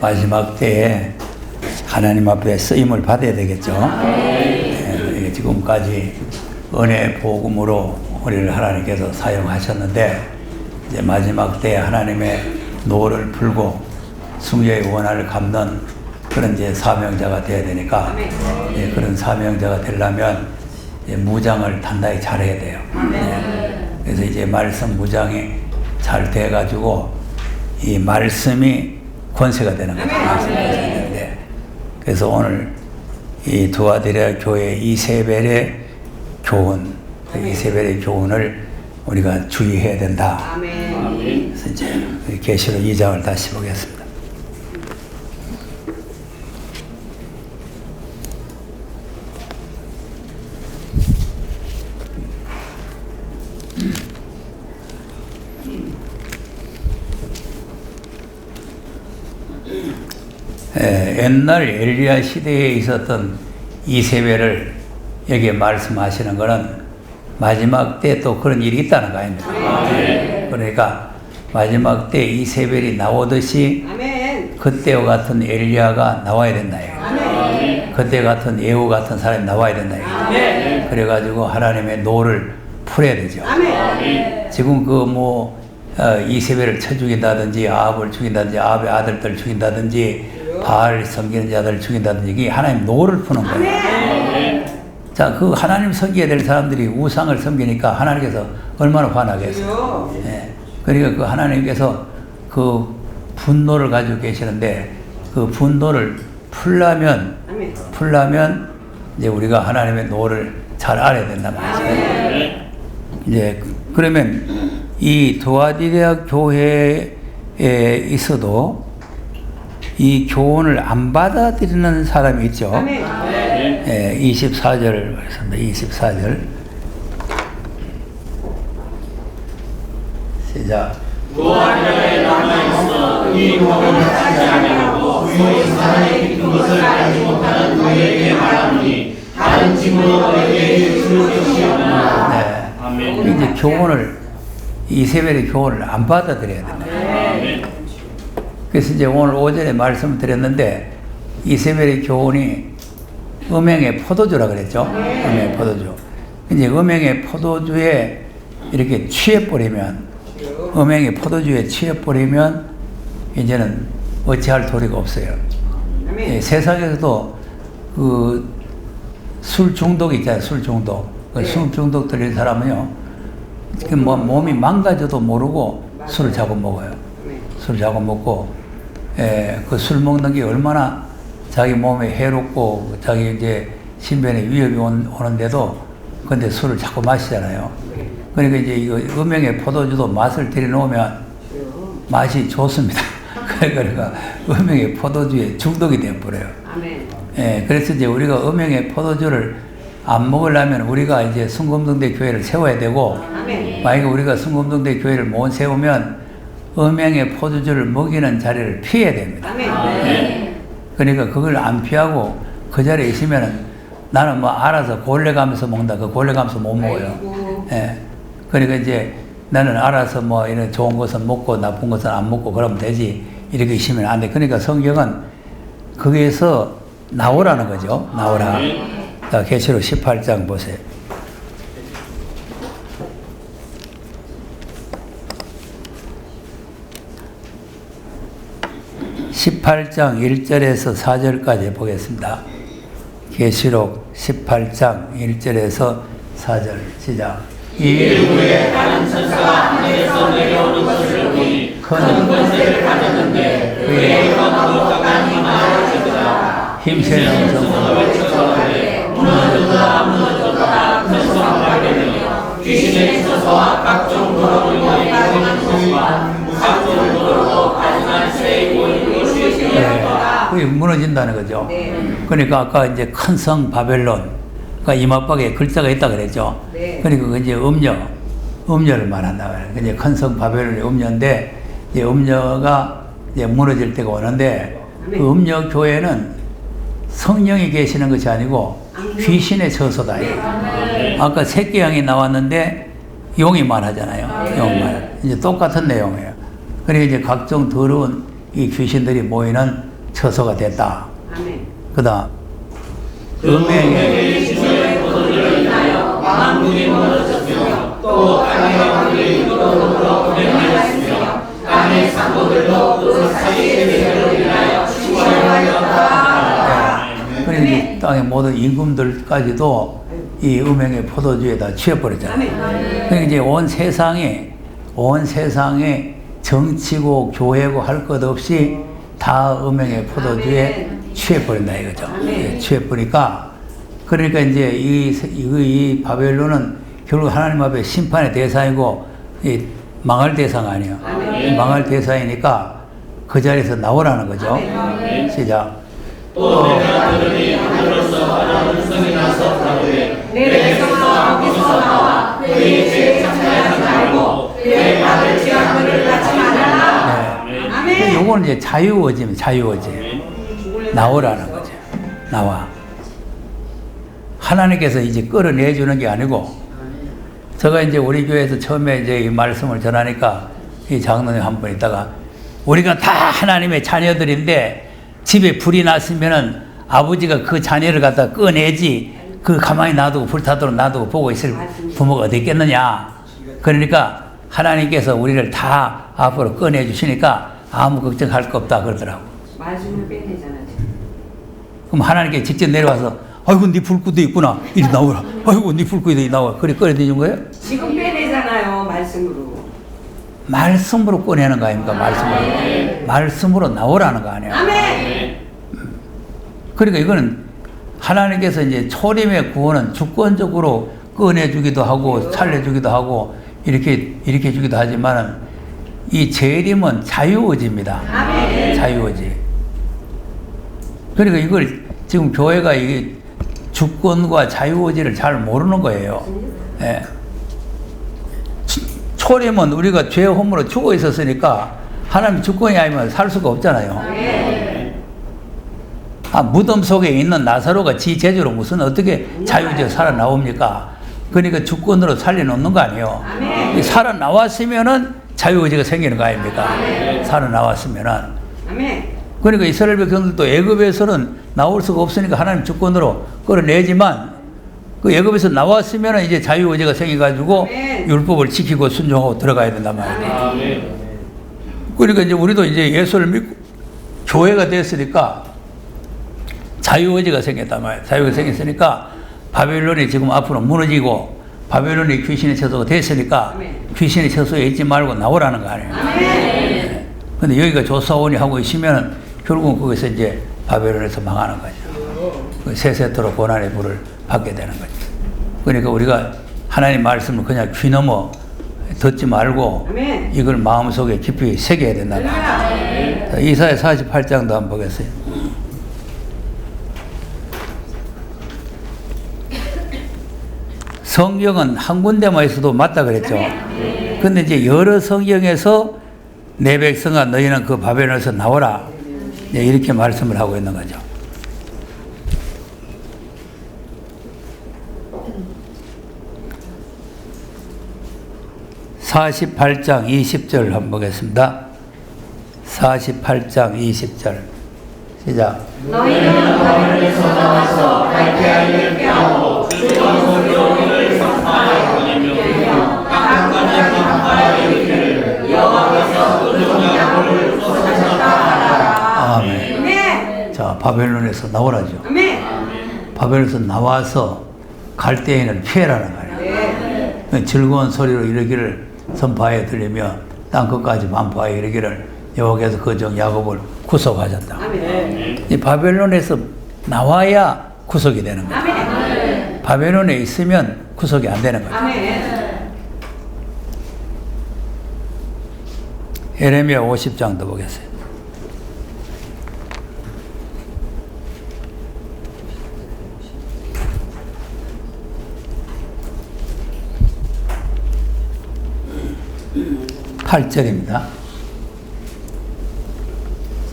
마지막 때에 하나님 앞에 쓰임을 받아야 되겠죠. 예, 지금까지 은혜 복음으로 우리를 하나님께서 사용하셨는데 이제 마지막 때에 하나님의 노를 풀고 숭배의 원한을 갚는 그런 이제 사명자가 되어야 되니까 예, 그런 사명자가 되려면 무장을 단단히 잘해야 돼요. 예, 그래서 이제 말씀 무장이 잘 돼가지고 이 말씀이 권세가 되는 거죠. 말씀이 권세가 되는데 그래서 오늘 이 두아디라 교회 이세벨의 교훈, 이세벨의 교훈을 우리가 주의해야 된다. 그래서 이제 계시록 2장을 다시 보겠습니다. 옛날 엘리야 시대에 있었던 이세벨을 여기에 말씀하시는 것은 마지막 때 또 그런 일이 있다는 거 아닙니까? 그러니까 마지막 때 이세벨이 나오듯이 그때와 같은 엘리야가 나와야 된다. 그때 같은 예후 같은 사람이 나와야 된다. 그래가지고 하나님의 노를 풀어야 되죠. 지금 이세벨을 쳐 죽인다든지 아합을 죽인다든지 아합의 아들들 죽인다든지 바알 섬기는 자들을 죽인다든지 이게 하나님 노를 푸는 거예요. 자, 그 하나님 섬겨야 될 사람들이 우상을 섬기니까 하나님께서 얼마나 화나겠어요. 예. 그러니까 그 하나님께서 그 분노를 가지고 계시는데 그 분노를 풀려면 이제 우리가 하나님의 노를 잘 알아야 된단 말이죠. 이제 그러면 이 두아디라 교회에 있어도 이 교훈을 안 받아들이는 사람이 있죠. 예, 24절 말씀입니다. 24절 시작. 두아디라에 남아있어 이 복음을 하지 아니하고 이 사람의 깊은 것을 알지 못하는 너희에게 말하노니 다른 짐으로 너희에게 줄 것이 없나. 네. 이제 교훈을 이세벨의 교훈을 안 받아들여야 된다. 그래서 이제 오늘 오전에 말씀을 드렸는데 이세벨의 교훈이 음행의 포도주라 그랬죠. 음행의 포도주. 이제 음행의 포도주에 이렇게 취해버리면 음행의 포도주에 취해버리면 이제는 어찌할 도리가 없어요. 예, 세상에서도 그 술 중독 있잖아요. 술 중독. 그 술 중독 들린 사람은요, 몸이 망가져도 모르고 술을 자꾸 먹어요. 술을 자꾸 먹고, 그 술 먹는 게 얼마나 자기 몸에 해롭고 자기 이제 신변에 위협이 오는데도 근데 술을 자꾸 마시잖아요. 그러니까 이제 이거 음행의 포도주도 맛을 들여놓으면 맛이 좋습니다. 그러니까 음행의 포도주에 중독이 되어버려요. 예, 그래서 이제 우리가 음행의 포도주를 안 먹으려면 우리가 이제 순금동대 교회를 세워야 되고, 만약에 우리가 순금동대 교회를 못 세우면 음행의 포도주를 먹이는 자리를 피해야 됩니다. 예. 그러니까 그걸 안 피하고 그 자리에 있으면은 나는 뭐 알아서 골래 가면서 먹는다. 그 골래 가면서 못 먹어요. 예. 그러니까 이제 나는 알아서 뭐 이런 좋은 것은 먹고 나쁜 것은 안 먹고 그러면 되지. 이렇게 있으면 안 돼. 그러니까 성경은 거기에서 나오라는 거죠. 나오라. 자, 계시록 18장 보세요. 18장 1절에서 4절까지 보겠습니다. 계시록 18장 1절에서 4절 시작. 이 후에 다른 천사가 하늘에서 내려오는 것을 보니 큰 권세를 가졌는데 그의 이름으로 떡한 힘을 주더라. 힘세는 성을 외쳐가되 무너졌다 무너졌다 큰 소리가 되며 귀신의 서서와 각종 더러운 영이 보이는 것과 각종 더러고 가증한 새의 보이는 것이 되었다. 그게 무너진다는 거죠. 그러니까 아까 이제 큰 성 바벨론, 그러니까 이마박에 글자가 있다 그랬죠. 그러니까 그 이제 음녀를 말한다 그래요. 이제 큰 성 바벨론의 음녀인데 이제 음녀가 이제 무너질 때가 오는데 그 음녀 교회는 성령이 계시는 것이 아니고 귀신의 처소다. 아까 새끼 양이 나왔는데 용이 말하잖아요. 용만 이제 똑같은 내용이에요. 그러니까 이제 각종 더러운 이 귀신들이 모이는 처소가 됐다. 아멘. 그다음 음행의 진노의 포도주를 인하여 만국이 무너졌으며 또 땅의 왕들이 이것으로 음행하였으며 땅의 산모들도 그 사기의 죄로 인하여 취하였다. 그러니 땅의 모든 임금들까지도 이 음행의 포도주에 다 취해버렸잖아요. 그러니까 이제 온 세상에 정치고 교회고 할 것 없이 다 음행의 포도주에 취해버린다 이거죠. 예, 취해버리니까 그러니까 이제 이 바벨론은 결국 하나님 앞에 심판의 대상이고 이 망할 대상 아니에요. 망할 대상이니까 그 자리에서 나오라는 거죠. 시작. 또 내가 들으니 하늘로서 하나님 성이 나서 가로되 내 백성아 거기서 나와 그의 죄 참사하지 말고 그의 받을 죄악들을 받지 말라. 네. 요거는 이제 자유의지입니다. 자유의지. 나오라는 거죠. 나와. 하나님께서 이제 끌어내주는 게 아니고, 제가 이제 우리 교회에서 처음에 이제 이 말씀을 전하니까 이 장로님 한 분 있다가 우리가 다 하나님의 자녀들인데 집에 불이 났으면은 아버지가 그 자녀를 갖다 꺼내지 그 가만히 놔두고 불타도록 놔두고 보고 있을 부모가 어디 있겠느냐. 그러니까 하나님께서 우리를 다 앞으로 꺼내주시니까 아무 걱정할 거 없다 그러더라고. 말씀을 빼내잖아. 그럼 하나님께 직접 내려와서 아이고 네 불구도 있구나 이리 나오라. 아이고 네 불구도 나와. 그래 꺼내주는 거예요? 지금 빼내잖아요. 말씀으로. 말씀으로 꺼내는 거 아닙니까? 말씀으로. 말씀으로 나오라는 거 아니에요? 아멘. 그러니까 이거는 하나님께서 이제 초림의 구원은 주권적으로 꺼내주기도 하고 살려주기도 하고 이렇게 주기도 하지만은 이 재림은 자유의지입니다. 아멘. 자유의지. 그러니까 이걸 지금 교회가 이 주권과 자유의지를 잘 모르는 거예요. 예. 초림은 우리가 죄 허물로 죽어 있었으니까 하나님 주권이 아니면 살 수가 없잖아요. 무덤 속에 있는 나사로가 지 제주로 무슨 어떻게 자유지가 살아나옵니까? 그러니까 주권으로 살려놓는 거 아니에요. 살아나왔으면은 자유의지가 생기는 거 아닙니까? 살아나왔으면은. 그러니까 이스라엘 백성들도 애굽에서는 나올 수가 없으니까 하나님 주권으로 끌어내지만 그 애굽에서 나왔으면 이제 자유의지가 생겨가지고 율법을 지키고 순종하고 들어가야 된단 말이에요. 그러니까 이제 우리도 이제 예수를 믿고 교회가 됐으니까 자유의지가 생겼단 말이에요. 자유가 생겼으니까 바벨론이 지금 앞으로 무너지고 바벨론이 귀신의 처소가 됐으니까 귀신의 처소에 있지 말고 나오라는 거 아니에요. 근데 여기가 조사원이 하고 있으면 결국은 거기서 이제 바벨론에서 망하는 거죠. 세세토록 고난의 불을 받게 되는 거죠. 그러니까 우리가 하나님 말씀을 그냥 귀 넘어 듣지 말고 이걸 마음속에 깊이 새겨야 된다. 이사야 48장도 한번 보겠어요. 성경은 한 군데만 있어도 맞다 그랬죠. 근데 이제 여러 성경에서 내 백성아 너희는 그 바벨론에서 나오라. 이렇게 말씀을 하고 있는 거죠. (48장 20절) 한번 보겠습니다. 48장 20절 시작. 너희는 바벨론에서 나와서 갈대아인을 꾀하고 주권 소리를 선포하여 보내며 각 가정이 선포하여 이르기를 여호와께서 의로운 야곱을 쏟아졌다 하라. 아멘. 자, 바벨론에서 나오라죠. 바벨론에서 나와서 갈대인을 피해라는 거예요. 즐거운 소리로 이르기를 선포하여 들리며 땅 끝까지 반포하여 이르기를 여호와께서 그 종 야곱을 구속하셨다. 이 바벨론에서 나와야 구속이 되는 거예요. 바벨론에 있으면 구속이 안 되는 거죠. 예레미야 50장도 보겠어요. (8절입니다)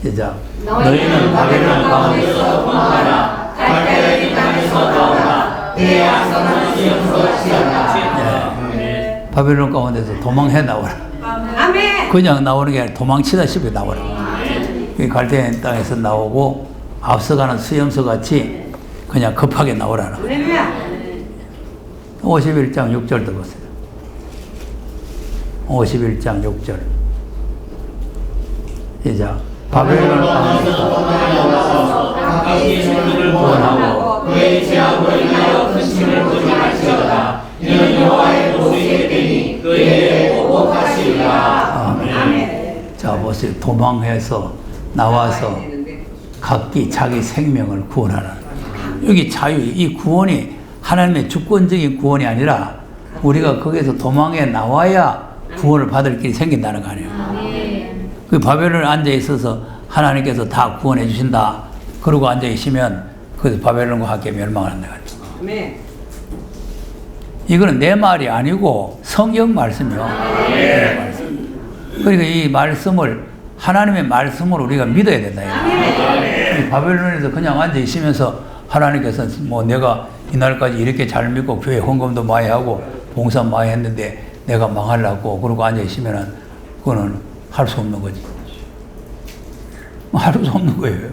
시작. 너희는 바벨론 가운데서 도망하라. 갈대아인 땅에서 나오라. 내 악성한 시험서 지어라. 바벨론 가운데서 도망해 나오라. 그냥 나오는 게 아니라 도망치다시피 나오라. 이 갈대아인 땅에서 나오고 앞서가는 수염소 같이 그냥 급하게 나오라는 거예요. 할렐루야. 51장 6절 들어보세요. 51장 6절. 시작. 바벨론 땅에서 각기 손들을 구원하고 그의 죄악으로 인하여 큰 짐을 보지 말지어다. 이는 여호와의 도수의 때니 그에게 복복하시리라. 아멘. 자, 보세요. 도망해서 나와서 각기 자기 생명을 구원하는. 여기 자유, 이 구원이 하나님의 주권적인 구원이 아니라 우리가 거기서 도망해 나와야 구원을 받을 길이 생긴다는 거 아니에요. 그 바벨론에 앉아 있어서 하나님께서 다 구원해 주신다. 그러고 앉아 있으면 그 바벨론과 함께 멸망한다. 아멘. 이거는 내 말이 아니고 성경 말씀이요. 그러니까 이 말씀을 하나님의 말씀을 우리가 믿어야 된다. 이 바벨론에서 그냥 앉아 있으면서 하나님께서 뭐 내가 이날까지 이렇게 잘 믿고 교회 헌금도 많이 하고 봉사 많이 했는데 내가 망하려고 그러고 앉아 있으면은 그거는 할 수 없는 거지. 할 수 없는 거예요.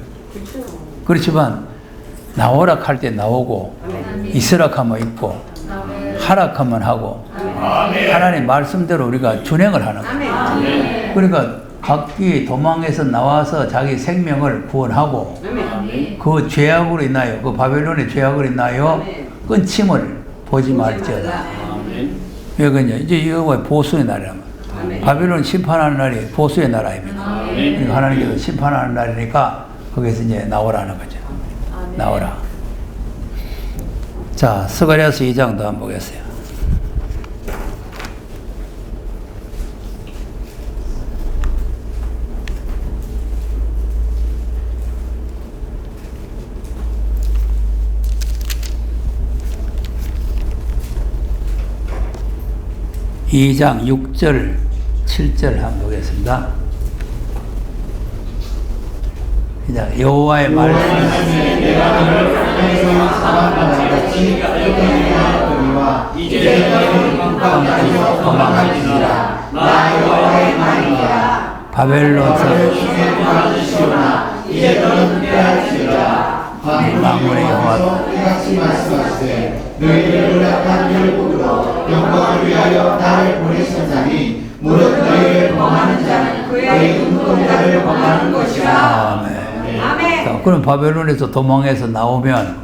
그렇지만 나오라 할 때 나오고 있으라 하면 있고 하락하면 하고 하나님 말씀대로 우리가 준행을 하는 거예요. 그러니까 각기 도망에서 나와서 자기 생명을 구원하고 그 죄악으로 인하여 그 바벨론의 죄악으로 인하여 끊침을 보지 말지어다. 왜 그러냐? 이제 이거 보수의 날이라면 바벨론 심판하는 날이 보수의 날 아닙니까? 그러니까 하나님께서 심판하는 날이니까 거기서 이제 나오라는 거죠. 나오라. 자, 스가랴서 2장도 한번 보겠어요. 이 장 6절, 7절 한번 보겠습니다. 시작. 여호와의 말씀 내가 너를 땅에서 사방같이 하였거니와 이제 너는 땅까지서 도망하리라. 나 여호와의 말이니라. 바벨론서 받으시오나 이제 너는 빼앗으리라. 만군의 여호와 같이 말씀하시되 너희를 연락한 율법으로 영광을 위하여 나를 보내셨나니 무릇 너희를 범하는 자는 그의 눈동자를 범하는 것이라. 아멘. 아멘. 자, 그럼 바벨론에서 도망해서 나오면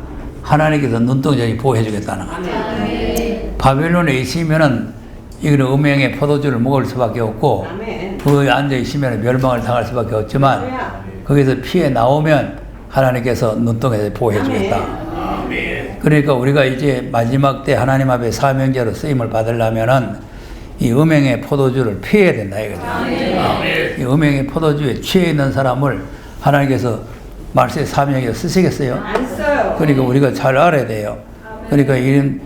하나님께서 눈동자를 보호해 주겠다는 거예요. 바벨론에 있으면은 이거는 음행의 포도주를 먹을 수밖에 없고 아멘. 그 앉아 있으면 멸망을 당할 수밖에 없지만 거기서 피해 나오면 하나님께서 눈동자를 보호해 주겠다. 그러니까 우리가 이제 마지막 때 하나님 앞에 사명자로 쓰임을 받으려면은 이 음행의 포도주를 피해야 된다 이거죠. 이 음행의 포도주에 취해 있는 사람을 하나님께서 말세 사명에 쓰시겠어요? 안 써요. 그러니까 우리가 잘 알아야 돼요. 그러니까 이런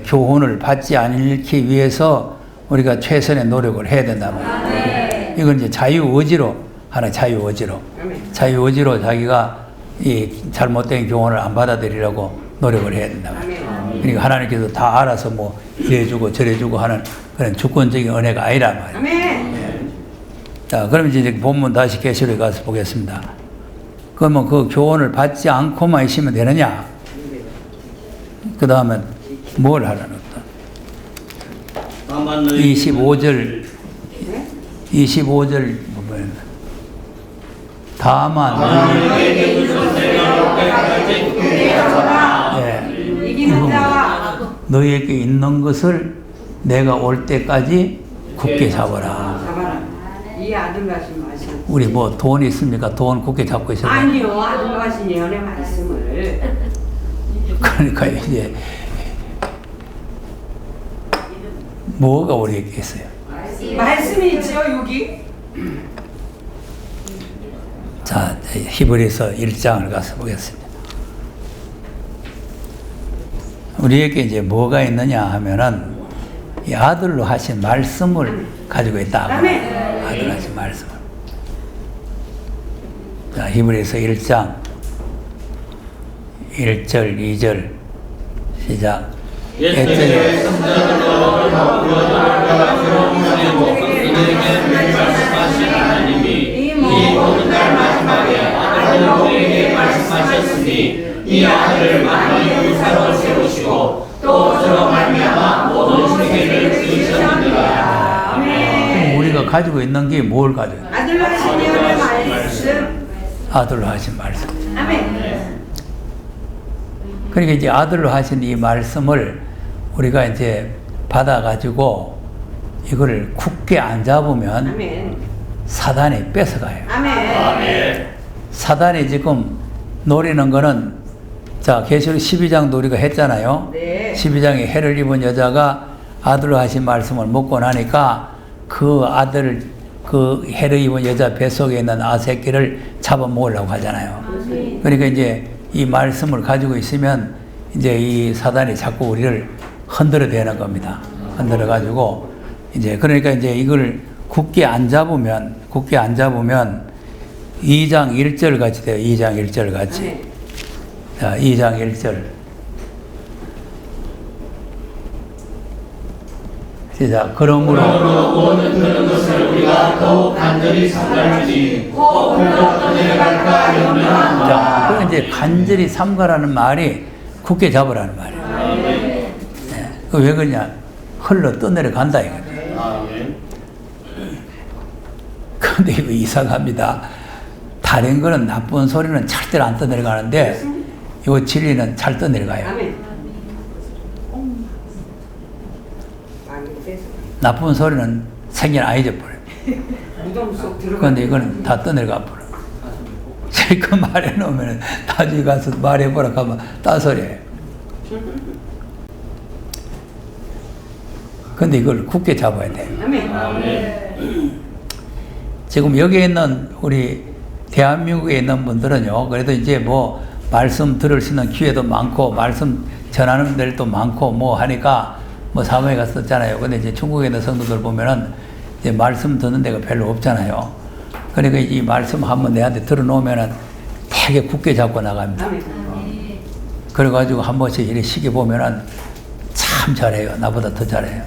교훈을 받지 않기 위해서 우리가 최선의 노력을 해야 된다는 거예요. 이건 이제 자유의지로 하나 자유의지로 자기가 이 잘못된 교훈을 안 받아들이려고 노력을 해야 된다. 그러니까 하나님께서 다 알아서 뭐 이래주고 저래주고 하는 그런 주권적인 은혜가 아니란 말이에요. 아멘. 자, 그럼 이제 본문 다시 계시록에 가서 보겠습니다. 그러면 그 교훈을 받지 않고만 있으면 되느냐? 그 다음에 뭘 하라는 거다? 25절 부분. 다만 이기는 자와 너희에게 있는 것을 내가 올 때까지 굳게 잡아라. 잡아라. 이 아들 가신 말씀. 우리 뭐 돈 있습니까? 돈 굳게 잡고 있어요. 아니요, 아들 가신 예언의 말씀을. 그러니까 이제 뭐가 우리에게 있어요? 말씀이 있죠, 여기. 자, 히브리서 1장을 가서 보겠습니다. 우리에게 이제 뭐가 있느냐 하면은 이 아들로 하신 말씀을 가지고 있다. 아들로 하신 말씀을. 자, 히브리서 1장 1절, 2절 시작. 옛적에 성자들로 구원을 받으러 오시고 이들에게 말씀하신 하나님이 아들로 우리에게 말씀하셨으니 이 아들을 만민의 의사로 세우시고 또 저로 말미암아 모든 세계를 지으셨느니라. 아멘. 우리가 가지고 있는 게 뭘 가지고 있는 아들로 하신 연의 말씀. 아들로 하신 말씀. 아멘. 그러니까 이제 아들로 하신 이 말씀을 우리가 이제 받아가지고 이거를 굳게 안 잡으면 아멘. 사단이 뺏어가요. 아멘. 사단이 지금 노리는 거는 자 계시록 12장도 우리가 했잖아요. 네. 12장에 해를 입은 여자가 아들로 하신 말씀을 먹고 나니까 그 아들 그 해를 입은 여자 뱃속에 있는 아새끼를 잡아먹으려고 하잖아요. 그러니까 이제 이 말씀을 가지고 있으면 이제 이 사단이 자꾸 우리를 흔들어 대는 겁니다. 흔들어 가지고 이제 그러니까 이제 이걸 굳게 안 잡으면 2장 1절 같이 돼요. 2장 1절 같이. 아멘. 자, 2장 1절. 시작. 그러므로 오는 그런 것을 우리가 더욱 간절히 삼갈지니 혹 흘러 떠내려갈까 염려하노라. 자, 그 이제 간절히 삼가라는 말이 굳게 잡으라는 말이에요. 네. 왜 그러냐? 흘러 떠내려간다 이거죠. 근데 이거 이상합니다. 다른 거는 나쁜 소리는 절대로 안 떠내려가는데 이거 진리는 잘 떠내려가요. 아멘. 많이 뺏어. 나쁜 소리는 생긴 안 잊어버려요. 무덤 속 들어가. 그런데 이거는 다 떠내려가 버려. 실컷 말해놓으면 나중에 가서 말해보라 하면 딴소리예요. 근데 이걸 굳게 잡아야 돼요. 아멘. 지금 여기에 있는 우리 대한민국에 있는 분들은요, 그래도 이제 뭐 말씀 들을 수 있는 기회도 많고, 말씀 전하는 데도 많고, 뭐 하니까 뭐 사모에 갔었잖아요. 근데 이제 중국에 있는 성도들 보면은 이제 말씀 듣는 데가 별로 없잖아요. 그러니까 이 말씀 한번 내한테 들어놓으면은 되게 굳게 잡고 나갑니다. 아멘. 그래가지고 한 번씩 이렇게 시기 보면은 참 잘해요. 나보다 더 잘해요.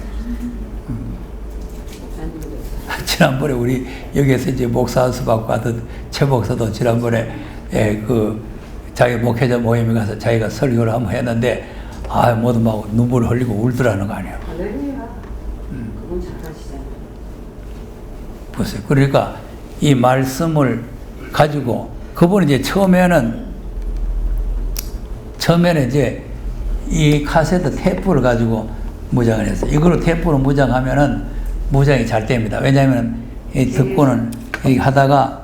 지난번에 우리 여기에서 이제 목사 수받고 하던 최 목사도 지난번에 그 자기 목회자 모임에 가서 자기가 설교를 한번 했는데 아 모두 막 눈물을 흘리고 울더라는 거 아니에요. 할렐루야. 그분 잘하시잖아요. 보세요. 그러니까 이 말씀을 가지고 그분은 이제 처음에는 이제 이 카세트 테이프를 가지고 무장을 했어요. 이거로 테이프로 무장하면은 무장이 잘 됩니다. 왜냐하면 이 듣고는 이 하다가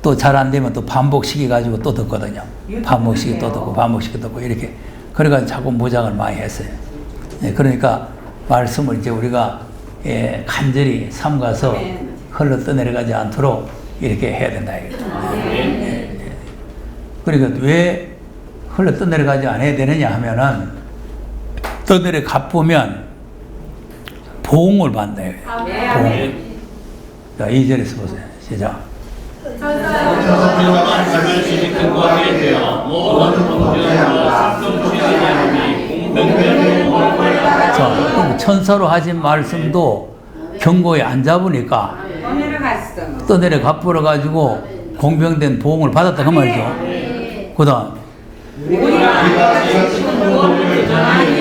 또 잘 안 되면 또 반복시키 가지고 또 듣거든요. 반복시키 또 듣고 반복시키 듣고 이렇게 그래가지고 자꾸 무장을 많이 했어요. 네, 그러니까 말씀을 이제 우리가 간절히 삼가서 흘러 떠내려가지 않도록 이렇게 해야 된다. 그러니까 왜 흘러 떠내려가지 않아야 되느냐 하면은 떠내려가 보면 보응을 받는다. 보응. 자, 2절에서 보세요. 시작. 천사가 삶을 지니 근거하게 되어 모든 공평과 승성주의하니 공평하게 자, 그럼 천사로 하신 말씀도 경고에 안 잡으니까 떠내려갔어. 떠내려가 버려 가지고 공평된 보응을 받았다 그 말이죠. 그다음 우리가 지금 복음을 전하니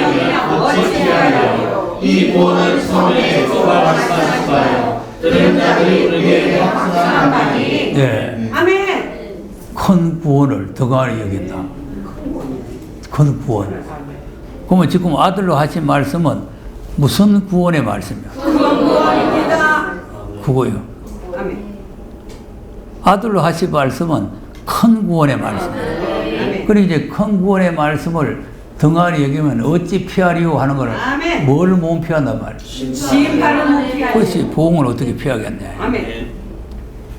어찌 하려 이 보는 성의 소가 말씀하신 바요 들은 자들이 우리에게 확상하니 예, 아멘. 큰 구원을 더 강하게 여긴다. 큰 구원. 그러면 지금 아들로 하신 말씀은 무슨 구원의 말씀이야? 그건 구원입니다. 그거요. 아멘. 아들로 하신 말씀은 큰 구원의 말씀이에요. 아멘. 그리고 이제 큰 구원의 말씀을 등한히 여기면 어찌 피하리요 하는 거를 아멘. 뭘 못 피한단 말이에요. 심판을 못 피하지. 그것이 보응을 어떻게 피하겠냐. 아멘.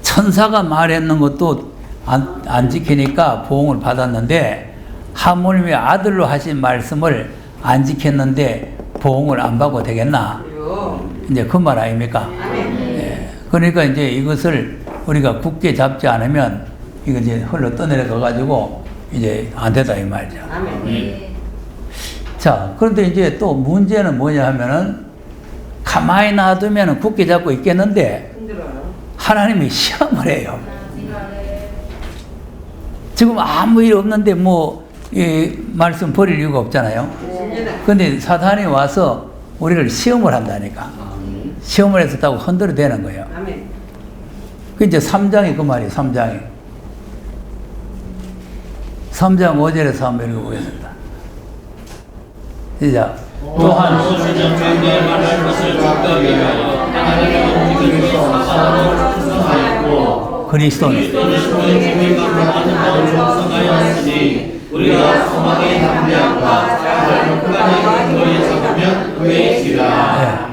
천사가 말했는 것도 안 지키니까 보응을 받았는데 하물며 아들로 하신 말씀을 안 지켰는데 보응을 안 받고 되겠나? 그래요. 이제 그 말 아닙니까? 아멘. 예. 그러니까 이제 이것을 우리가 굳게 잡지 않으면 이거 이제 흘러 떠내려가 가지고 이제 안 되다 이 말이죠. 아멘. 자, 그런데 이제 또 문제는 뭐냐 하면은 가만히 놔두면 굳게 잡고 있겠는데 힘들어요. 하나님이 시험을 해요. 지금 아무 일 없는데 뭐, 이 말씀 버릴 이유가 없잖아요. 근데 사탄이 와서 우리를 시험을 한다니까. 시험을 해서 따고 흔들어대는 거예요. 아멘. 그 이제 3장이 그 말이에요, 3장이. 3장 5절에서 한번 읽어보겠습니다. 시작. 또한 소수는 장대에 말할 것을 증거하게 하여 하나님의 움직임을 사사로 충성하였고 그리스도는 그리스도의 주님과 같은 마음을 충성하였으니 우리가 소망의 담대함과 작은 끝까지 근거에 잡으면 그의 지라.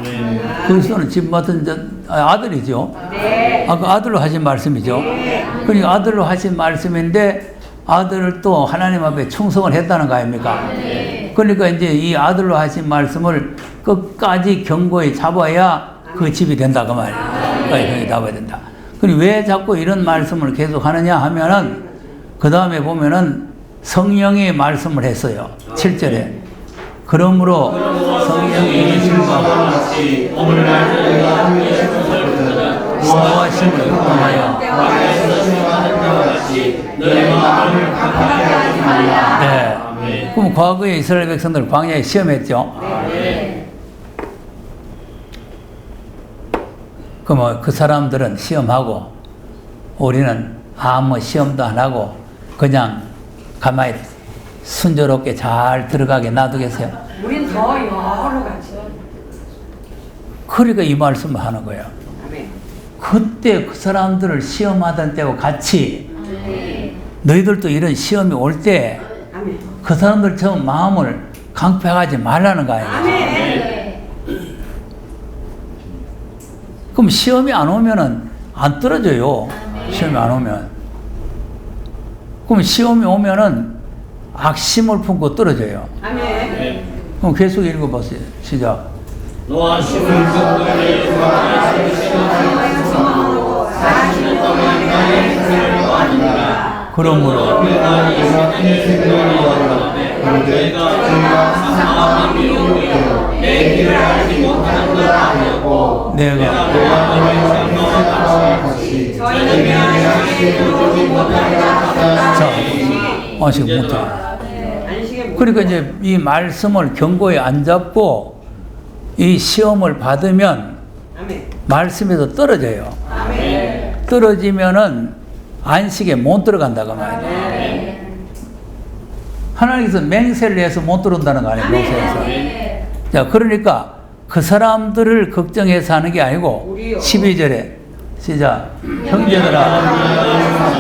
그리스도는 집 맡은 아들이죠. 아까 아들로 하신 말씀이죠. 그러니까 아들로 하신 말씀인데 아들을 또 하나님 앞에 충성을 했다는 거 아닙니까? 그러니까 이제 이 아들로 하신 말씀을 끝까지 견고히 잡아야 그 집이 된다 그 말이에요. 끝까지 견고히 잡아야 된다. 그럼 왜 자꾸 이런 말씀을 계속 하느냐 하면은 그 다음에 보면은 성령이 말씀을 했어요. 7절에. 그러므로 성령이 이르시는가 같이 오늘날 너희가 하나님의 충성을 구하심을 통하여 광야에서 시험하는 자와 같이 너희 마음을 강팍하게 하지 말라. 네. 그럼 과거에 이스라엘 백성들 광야에 시험했죠. 그럼 그 사람들은 시험하고 우리는 아무 시험도 안 하고 그냥 가만히 순조롭게 잘 들어가게 놔두겠어요? 우린 더 여러 가지. 그러니까 이 말씀을 하는 거예요. 아멘. 그때 그 사람들을 시험하던 때와 같이 너희들도 이런 시험이 올 때 그 아멘. 사람들처럼 마음을 강팍하지 말라는 거 아니에요? 아멘. 그럼 시험이 안 오면은 안 떨어져요. 시험이 안 오면. 그럼 시험이 오면은 악심을 품고 떨어져요. 아멘. 그럼 계속 읽어보세요. 시작. 너와 심을 끄끄이 광야에서 시험하는 사시는 동안 나의 생을 보았느니라. 그러므로 내가 이 세상의 생명을 얻었는데 너희가 상상하는 미혹이요 내 길을 알지 못하는 것 아니었고 내가 너희 생명과 같이 저희는 양식에 들어오지 못하게 자, 하셨다. 아직 못해. 안식에 못 그러니까 이제 이 말씀을 견고히 안 잡고 이 시험을 받으면 아멘. 말씀에서 떨어져요. 아멘. 떨어지면은 안식에 못 들어간다고 말이에요. 하나님께서 맹세를 해서 못 들어온다는 거 아니에요, 맹세해서. 자, 그러니까 그 사람들을 걱정해서 하는 게 아니고 우리요. 12절에 시작. 형제들아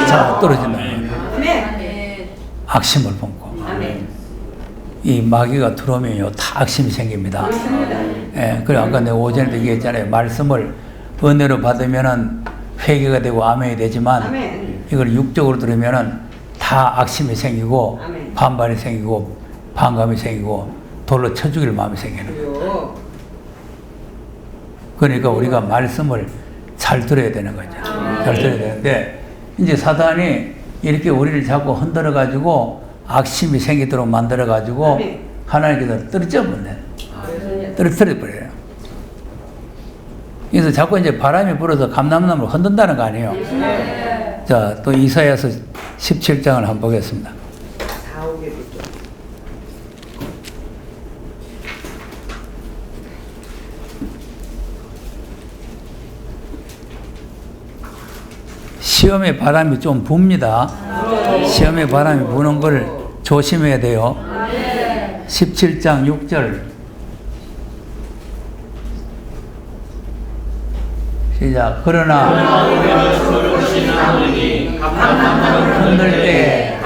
자, 떨어진다. 아멘. 악심을 품고. 아멘. 이 마귀가 들어오면요, 다 악심이 생깁니다. 예, 그래 아까 내가 오전에도 얘기했잖아요. 말씀을 은혜로 받으면은 회개가 되고 아멘이 되지만 아멘. 이걸 육적으로 들으면은 다 악심이 생기고 아멘. 반발이 생기고 반감이 생기고 돌로 쳐 죽일 마음이 생기는 거예요. 그리고 그러니까 우리가 말씀을 잘 들어야 되는 거죠. 잘 들어야 되는데 이제 사단이 이렇게 우리를 자꾸 흔들어 가지고 악심이 생기도록 만들어 가지고 아멘. 하나님께서 떨어져 버려요. 떨어뜨려 버려요. 그래서 자꾸 이제 바람이 불어서 감람나무를 흔든다는 거 아니에요. 자, 또 이사야서 17장을 한번 보겠습니다. 4, 5개 죠 시험의 바람이 좀 붑니다. 시험의 바람이 부는 걸 조심해야 돼요. 17장 6절 시작. 그러나 흔들 때에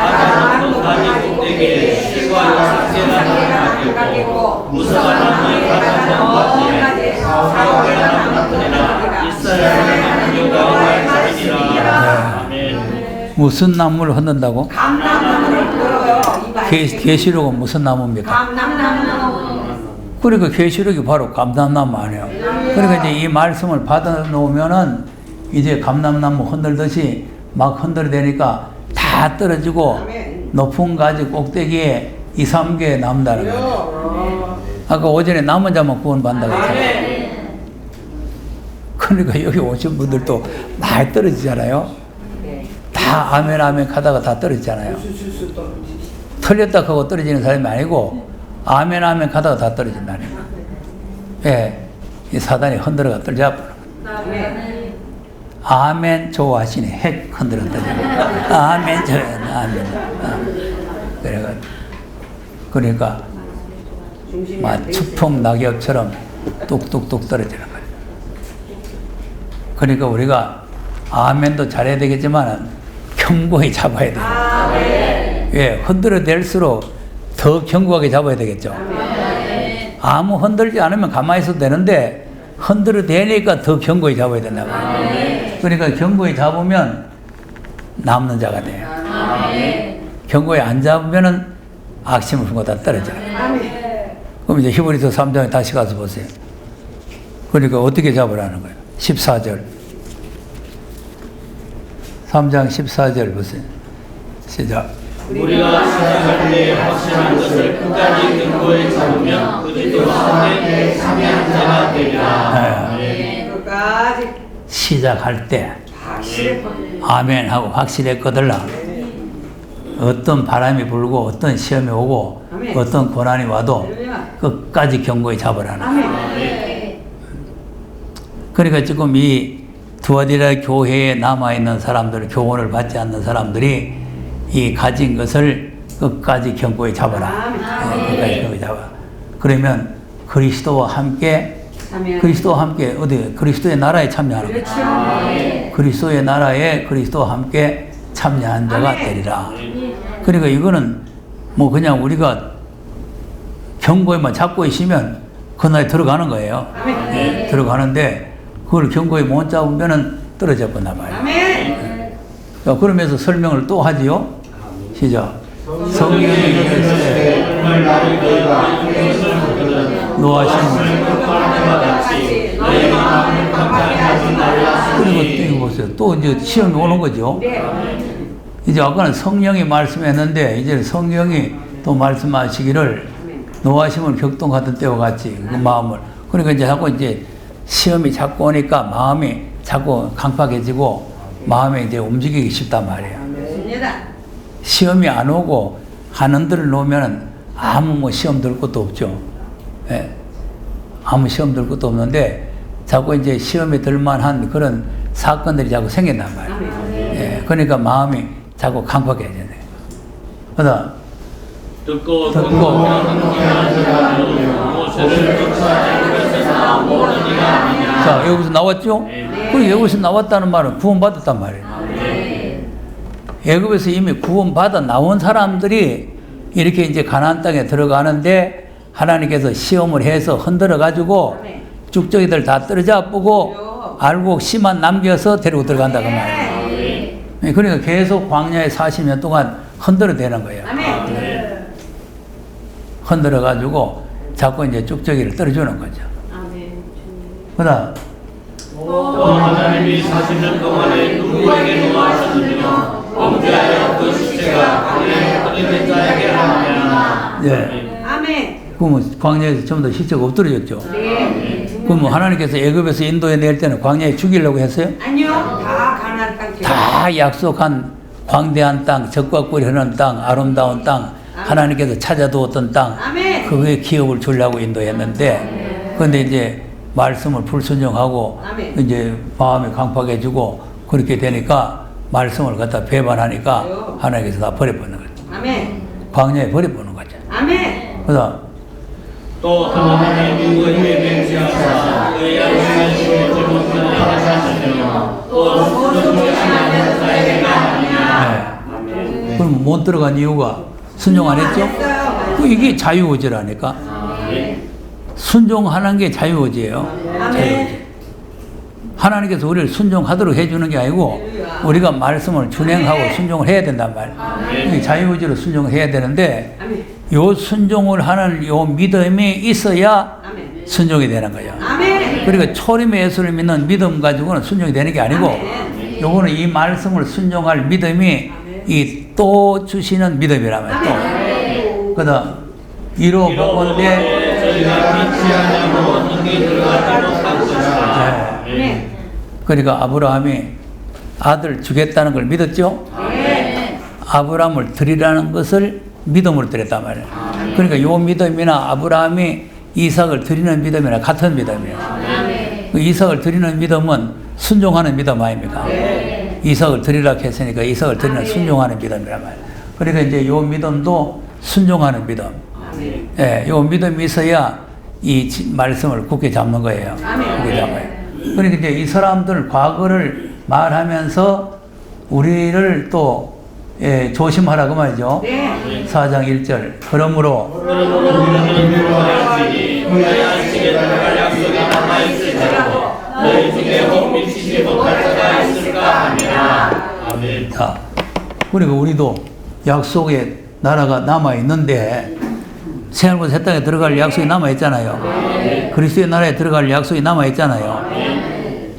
무슨 나무를 흔든다고? 감람나무를 들어요. 계시록은 무슨 나무입니까? 감람나무. 그러니까 계시록이 바로 감람나무 아니에요. 그러니까 이제 이 말씀을 받아 놓으면은 이제 감람나무 흔들듯이 막 흔들대니까 다 떨어지고 아멘. 높은 가지 꼭대기에 2, 3개 남는다는 거예요. 아까 오전에 남은 자만 구원받는다고 했잖아요. 그러니까 여기 오신 분들도 많이 떨어지잖아요. 네. 다 아멘 아멘 하다가 다 떨어지잖아요. 틀렸다 하고 떨어지는 사람이 아니고 아멘 아멘 하다가 다 떨어진다니까. 예, 이 사단이 흔들어가 떨어져. 아멘 좋아하시네. 핵 흔들어 떨어져. 아멘 좋아해. 아멘. 그러니까 막 추풍 낙엽처럼 뚝뚝뚝 떨어지는 거예요. 그러니까 우리가 아멘도 잘해야 되겠지만 견고히 잡아야 돼요. 예, 흔들어댈수록 더 견고하게 잡아야 되겠죠. 아무 흔들지 않으면 가만히 있어도 되는데 흔들어대니까 더 견고히 잡아야 된다고. 그러니까 견고히 잡으면 남는 자가 돼요. 견고히 안 잡으면은 악심을 품고 다 떨어져요. 그럼 이제 히브리서 3장에 다시 가서 보세요. 그러니까 어떻게 잡으라는 거예요? 14절. 3장 14절 보세요. 시작. 우리가 시작할 때에 확신한 것을 끝까지 근거에 잡으면 그리스도 함께 참여한 자가 되리라. 끝까지 시작할 때 확실히 아멘 하고 확실했거들라. 어떤 바람이 불고 어떤 시험이 오고 아멘. 어떤 고난이 와도 할렐루야. 끝까지 견고히 잡으라는 거예요. 아멘. 그러니까 지금 이 두아디라 교회에 남아있는 사람들, 교훈을 받지 않는 사람들이 이 가진 것을 끝까지 견고히 잡아라. 네, 끝까지 견고히 잡아. 그러면 그리스도와 함께 어디 그리스도의 나라에 참여하는 거예요. 그렇죠. 그리스도의 나라에 그리스도와 함께 참여한 자가 되리라. 그러니까 이거는 뭐 그냥 우리가 견고히만 잡고 있으면 그 나라에 들어가는 거예요. 네, 들어가는데 그걸 견고히 못 잡으면은 떨어져 버린단 말이에요. 아멘. 자, 그러면서 설명을 또 하지요. 시작. 성령이 이르시되 노하심을. 그리고 이거 보세요. 또 이제 시험이 오는 거죠. 이제 아까는 성령이 말씀했는데 이제 성령이 또 말씀하시기를 노하심을 격동하던 때와 같이 그 마음을. 그러니까 이제 자꾸 이제 시험이 자꾸 오니까 마음이 자꾸 강팍해지고 마음이 이제 움직이기 쉽단 말이에요. 시험이 안 오고 한흔들을 놓으면 아무 뭐 시험 들 것도 없죠. 예. 아무 시험 들 것도 없는데 자꾸 이제 시험이 들 만한 그런 사건들이 자꾸 생긴단 말이에요. 예. 그러니까 마음이 자꾸 강팍해지네. 그러다 듣고 자, 여기서 나왔죠? 그리고 여기서 나왔다는 말은 구원받았단 말이에요. 애굽에서 이미 구원받아 나온 사람들이 이렇게 이제 가나안 땅에 들어가는데 하나님께서 시험을 해서 흔들어 가지고 쭉저기들 다 떨어져 보고 알고 씨만 남겨서 데리고 들어간다 그 말이에요. 그러니까 계속 광야에 40년 동안 흔들어 대는 거예요. 흔들어 가지고 자꾸 이제 쭉저기를 떨어주는 거죠. 그다음 또 하나님이 40년 동안에 누구에게 노하셨느냐 범죄하여 그 십자가 광야에 흩어진 자에게 하느냐. 예. 아멘. 그러면 광야에서 전부 다 시체가 엎드려졌죠. 네. 그러면 하나님께서 애굽에서 인도해 낼 때는 광야에 죽이려고 했어요? 아니요. 다 가나안 땅. 다 약속한 광대한 땅, 적과 꿀이 흐르는 땅, 아름다운 땅, 하나님께서 찾아두었던 땅, 아멘. 그거에 기업을 주려고 인도했는데, 그런데 이제 말씀을 불순종하고 아멘. 이제 마음이 강팍해지고 그렇게 되니까 말씀을 갖다 배반하니까 하나님께서 다 버려버리는 거죠. 아멘. 광야에 버려버리는 거죠. 아멘. 그다음 또 하나님이 누구에게 맹세하사 그의 행하심을 지금까지 하셨느냐 또 순종하지 않는 자에게 하느냐. 네. 그럼 못 들어간 이유가 순종 안 했죠? 그 이게 자유의지라니까. 순종하는 게 자유의지예요. 자유의지. 하나님께서 우리를 순종하도록 해주는 게 아니고 우리가 말씀을 준행하고 순종을 해야 된단 말이에요. 자유의지로 순종을 해야 되는데 요 순종을 하는 요 믿음이 있어야 순종이 되는 거예요. 그러니까 초림의 예수를 믿는 믿음 가지고는 순종이 되는 게 아니고 요거는 이 말씀을 순종할 믿음이 이 또 주시는 믿음이란 말이에요. 또 그다음 이로 보건대 저희가 믿지 않으므로 능히 들어가지 못한 것이라. 네. 그러니까 아브라함이 아들 주겠다는 걸 믿었죠? 아브라함을 드리라는 것을 믿음으로 드렸단 말이에요. 그러니까 요 믿음이나 아브라함이 이삭을 드리는 믿음이나 같은 믿음이에요. 그 이삭을 드리는 믿음은 순종하는 믿음 아닙니까? 이삭을 드리라 했으니까 이삭을 드리는 순종하는 믿음이란 말이에요. 그러니까 이제 요 믿음도 순종하는 믿음. 예, 요 믿음이 있어야 이 말씀을 굳게 잡는 거예요. 굳게 잡아요. 그러니까 이제 이 사람들 과거를 말하면서 우리를 또 조심하라고 말이죠. 4장 1절. 그러므로 자, 그리고 우리도 약속의 나라가 남아 있는데 새하늘과 새 땅에 들어갈 약속이 남아 있잖아요. 그리스도의 나라에 들어갈 약속이 남아 있잖아요.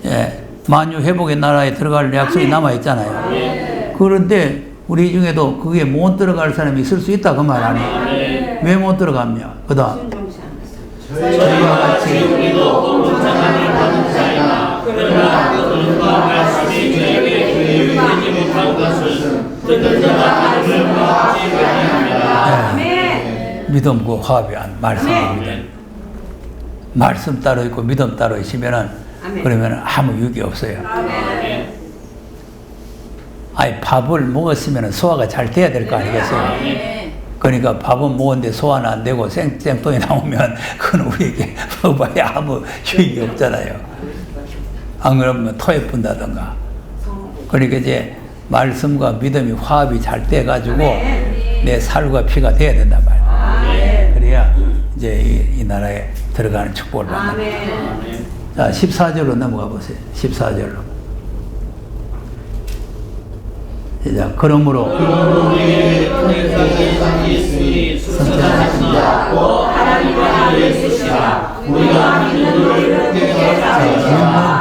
예, 만유 회복의 나라에 들어갈 약속이 남아 있잖아요. 그런데 우리 중에도 그게 못 들어갈 사람이 있을 수 있다 그 말 아니에요. 왜 못 들어가며? 그다음 저희와 같이 우리도 공동장을 받은 자이나 그러나 그들과 말씀이 저에게 이르지 못한 것은 듣는 자가 이름을 받지 못합니다. 믿음과 화합이 안 말씀입니다. 말씀 따로 있고 믿음 따로 있으면은 그러면 아무 유익이 없어요. 아니 밥을 먹었으면 소화가 잘 돼야 될 거 아니겠어요? 그러니까 밥은 먹었는데 소화는 안 되고 생통이 나오면 그건 우리에게 먹어봐야 아무 유익이 없잖아요. 안 그러면 토해 푼다던가. 그러니까 이제 말씀과 믿음이 화합이 잘 돼가지고 내 살과 피가 돼야 된단 말이에요. 그래야 이제 이 나라에 들어가는 축복을 받는 거예요. 자, 14절로 넘어가 보세요. 14절로. 자, 그러므로 우리에게 통행사이 있으니 순전하시니라 하나님과 예수시라 우리가 믿는 도리를 굳게 잡으라.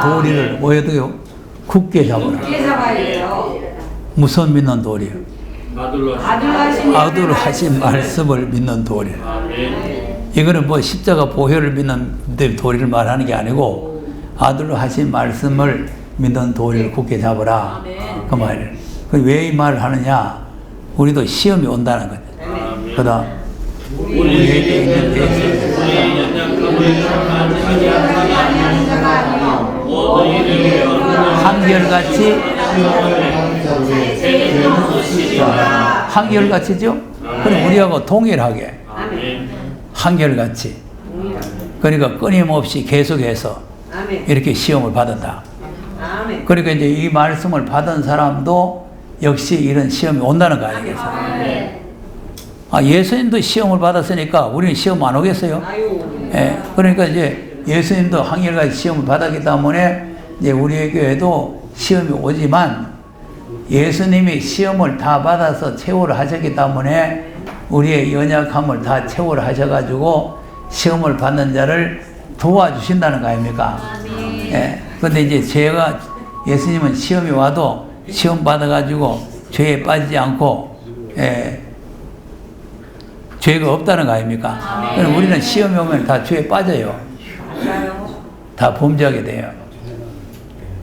믿는 도리를 뭐해도요? 굳게 잡으라. 어떻게 잡아야 돼요? 무슨 믿는 도리요? 아들 하신 말씀을 믿는 도리. 이거는 뭐 십자가 보혈을 믿는 도리를 말하는 게 아니고 아들로 하신 말씀을 믿는 도리를 굳게 잡으라. 그 말이에요. 왜 이 말을 하느냐? 우리도 시험이 온다는 거죠. 그 다음 우리에게 있는 한결같이 한결같이죠? 그럼 우리하고 동일하게 한결같이 그러니까 끊임없이 계속해서 이렇게 시험을 받는다. 그러니까 이제 이 말씀을 받은 사람도 역시 이런 시험이 온다는 거 아니겠어요? 아, 예수님도 시험을 받았으니까 우리는 시험 안 오겠어요? 예, 그러니까 이제 예수님도 한결같이 시험을 받았기 때문에 이제 우리의 교회도 시험이 오지만 예수님이 시험을 다 받아서 체호를 하셨기 때문에 우리의 연약함을 다 체호를 하셔가지고 시험을 받는 자를 도와주신다는 거 아닙니까? 예, 근데 이제 예수님은 시험이 와도 시험 받아가지고 죄에 빠지지 않고, 죄가 없다는 거 아닙니까? 그럼 우리는 시험이 오면 다 죄에 빠져요. 다 범죄하게 돼요.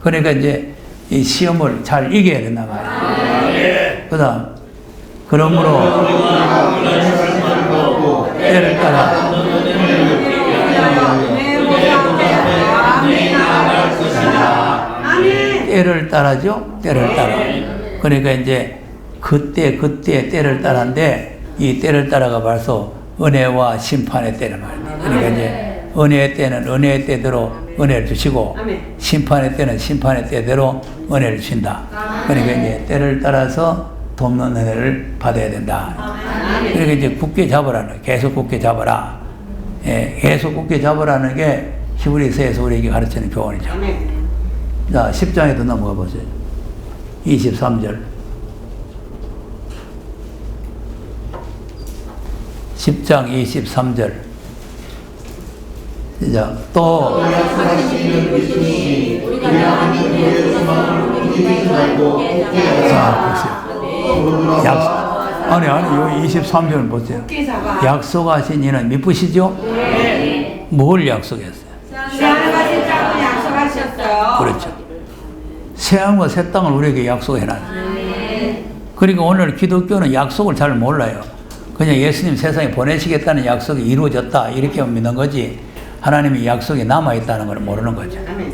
그러니까 이제 이 시험을 잘 이겨야 된단 말이에요. 그 다음, 그러므로 때를 따라 때를 따라죠. 때를 따라. 그러니까 이제 그때 때를 따라인데 이 때를 따라가 벌써 은혜와 심판의 때를 말입니다. 그러니까 이제 은혜의 때는 은혜의 때대로 은혜를 주시고 심판의 때는 심판의 때대로 은혜를 주신다. 그러니까 이제 때를 따라서 돕는 은혜를 받아야 된다. 그러니까 이제 굳게 잡으라는 계속 굳게 잡아라. 계속 굳게 잡으라는 게 히브리서에서 우리에게 가르치는 교훈이죠. 자, 10장에도 넘어가 보세요. 23절. 10장 23절. 시작. 또 자, 보세요. 아니, 요 23절을 보세요. 약속하신 이는 미쁘시죠? 뭘 약속했어요? 약속하셨어요. 그렇죠. 새하늘과 새 땅을 우리에게 약속해놨어요. 그러니까 오늘 기독교는 약속을 잘 몰라요. 그냥 예수님 세상에 보내시겠다는 약속이 이루어졌다 이렇게 믿는 거지 하나님이 약속이 남아있다는 걸 모르는 거죠. 아멘.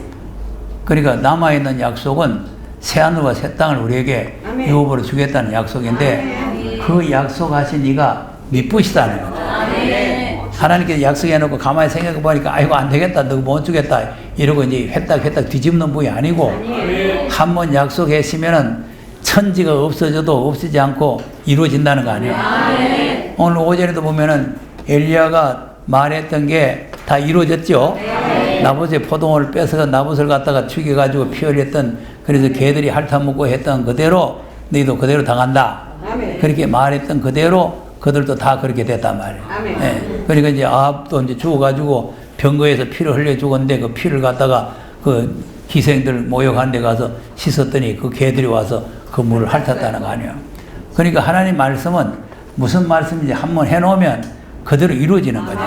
그러니까 남아있는 약속은 새하늘과 새 땅을 우리에게 아멘. 유업으로 주겠다는 약속인데 그 약속하신 이가 미쁘시다는 거죠. 하나님께서 약속해놓고 가만히 생각해 보니까 아이고 안 되겠다 너 못 주겠다 이러고 이제 회딱 뒤집는 분이 아니고 한 번 약속했으면은 천지가 없어져도 없어지지 않고 이루어진다는 거 아니에요. 오늘 오전에도 보면은 엘리야가 말했던 게 다 이루어졌죠. 나봇의 포도원을 뺏어가 나봇을 갖다가 죽여가지고 피 흘렸던 그래서 개들이 핥아먹고 했던 그대로 너희도 그대로 당한다. 아멘. 그렇게 말했던 그대로 그들도 다 그렇게 됐단 말이에요. 아멘. 예. 그러니까 이제 아합도 이제 죽어가지고 병거에서 피를 흘려 죽었는데 그 피를 갖다가 그 기생들 모욕한 데 가서 씻었더니 그 개들이 와서 그 물을 핥았다는 거 아니에요. 그러니까 하나님 말씀은 무슨 말씀인지 한번 해놓으면 그대로 이루어지는 거죠.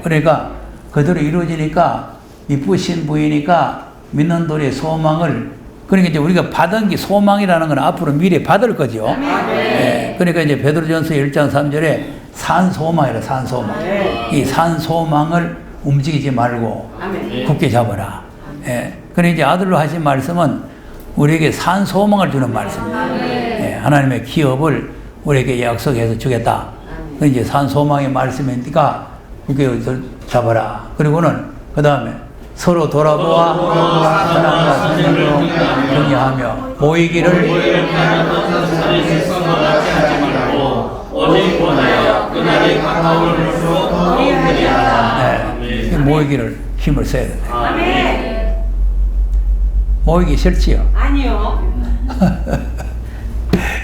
그러니까 그대로 이루어지니까 이쁘신 부이니까 믿는 도리의 소망을 그러니까 이제 우리가 받은 게 소망이라는 건 앞으로 미래 받을 거죠. 예. 그러니까 이제 베드로전서 1장 3절에 산소망이라 산소망. 이 산소망을 움직이지 말고 굳게 잡아라. 예. 그러니까 이제 아들로 하신 말씀은 우리에게 산소망을 주는 말씀입니다. 예. 하나님의 기업을 우리에게 약속해서 주겠다. 그 이제 산소망의 말씀이니까 굳게 잡아라. 그리고는 그 다음에 서로 돌아보아 사랑과 선생으로 정리하며 모이기를 오직 원하여 그날이 가까울수록 더욱들이 하라. 네. 모이기를 힘을 써야 돼. 아멘. 모이기 싫지요. 아니요.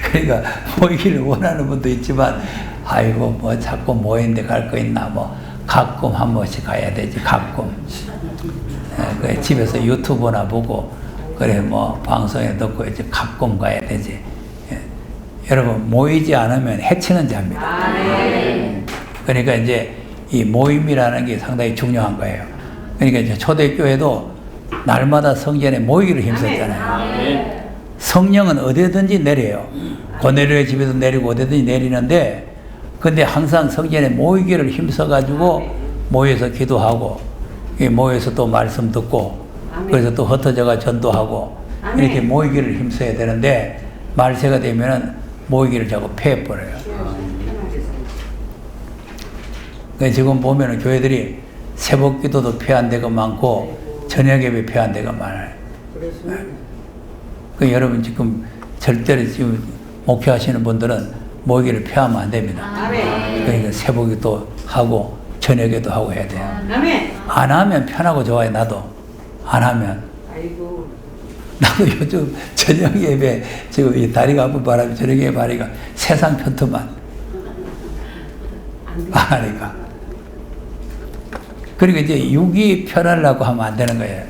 그러니까 모이기를 원하는 분도 있지만 아이고 뭐 자꾸 모이는데 갈 거 있나 뭐 가끔 한 번씩 가야 되지 가끔. 그 집에서 유튜브나 보고 그래 뭐 방송에 듣고 이제 가끔 가야 되지. 예. 여러분 모이지 않으면 해치는 자입니다. 그러니까 이제 이 모임이라는 게 상당히 중요한 거예요. 그러니까 이제 초대교회도 날마다 성전에 모이기를 힘썼잖아요. 성령은 어디든지 내려요. 고넬료의 집에도 내리고 어디든지 내리는데 근데 항상 성전에 모이기를 힘써가지고 모여서 기도하고 모여서 또 말씀 듣고 그래서 또 흩어져가 전도하고 이렇게 모이기를 힘써야 되는데 말세가 되면은 모이기를 자꾸 패해버려요. 그러니까 지금 보면은 교회들이 새벽 기도도 패한 데가 많고 저녁 예배 패한 데가 많아요. 그 여러분 지금 절대로 지금 목회하시는 분들은 모이기를 패하면 안 됩니다. 그러니까 새벽 기도 하고 저녁에도 하고 해야 돼요. 안 하면 편하고 좋아요. 나도 안 하면. 아이고. 나도 요즘 저녁 예배 지금 이 다리가 아픈 바람에 저녁 예배 하니까 세상 편트만 안 하니까. 그러니까 이제 육이 편하려고 하면 안 되는 거예요.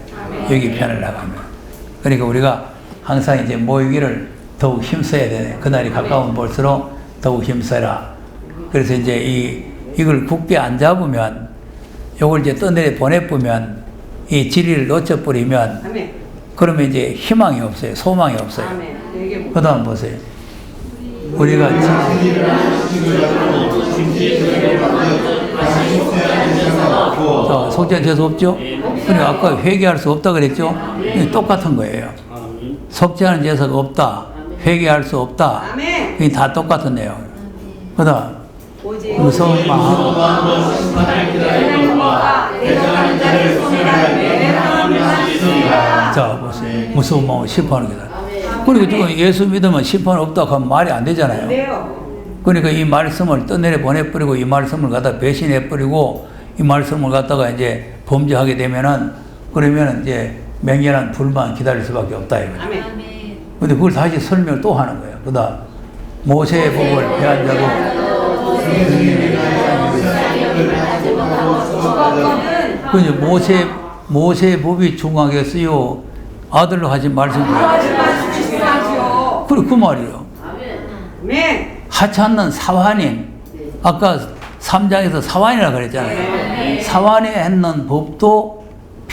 육이 편하려고 하면. 그러니까 우리가 항상 이제 모이기를 더욱 힘써야 돼. 그날이 가까운 볼수록 더욱 힘써라. 그래서 이제 이걸 굳게 안 잡으면, 요걸 이제 떠내려 보내보면, 이 진리를 놓쳐버리면, 그러면 이제 희망이 없어요. 소망이 없어요. 그 다음 보세요. 우리가 속죄한 재수 없죠? 그러니까 아까 회개할 수 없다 그랬죠? 똑같은 거예요. 속죄하는 제사가 없다. 회개할 수 없다. 그게 다 똑같은 내용. 그 다음 무서운 마음. 자 보세요. 무서운 마음을 심판하는 거다. 그리고 지금 예수 믿으면 심판 없다고 하면 말이 안 되잖아요. 그러니까 이 말씀을 떠내려 보내버리고 이 말씀을 갖다 배신해버리고 이 말씀을 갖다가 이제 범죄하게 되면은 그러면 이제 맹렬한 불만 기다릴 수밖에 없다 이거죠. 근데 그걸 다시 설명을 또 하는 거예요. 그다음 모세의 법을 폐한 자도 그 모세의 법이 중하겠어요. 아들로 하신 말씀. 그래 그 말이에요. 하찮는 사환인. 아까 3장에서 사환이라 그랬잖아요. 사환이 했는 법도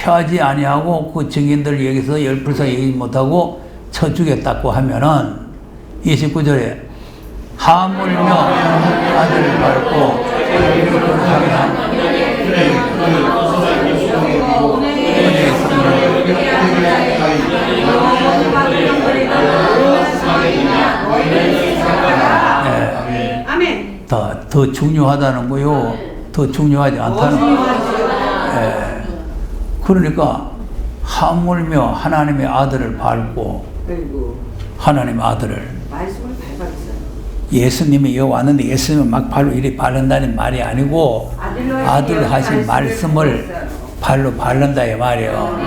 피하지 아니하고 그 증인들 여기서 열불사 얘기 못하고 쳐 죽였다고 하면은 29절에 하물며 아들을 밟고 아멘. 더 중요하다는 거요. 더 중요하지 않다는 거요. 예. 그러니까 하물며 하나님의 아들을 밟고 아이고. 하나님의 아들을 말씀을 밟아주세요. 예수님이 여기 왔는데 예수님은 막 발로 이리 바른다는 말이 아니고 아들 하신 말씀을 발로 바른다 이 말이에요.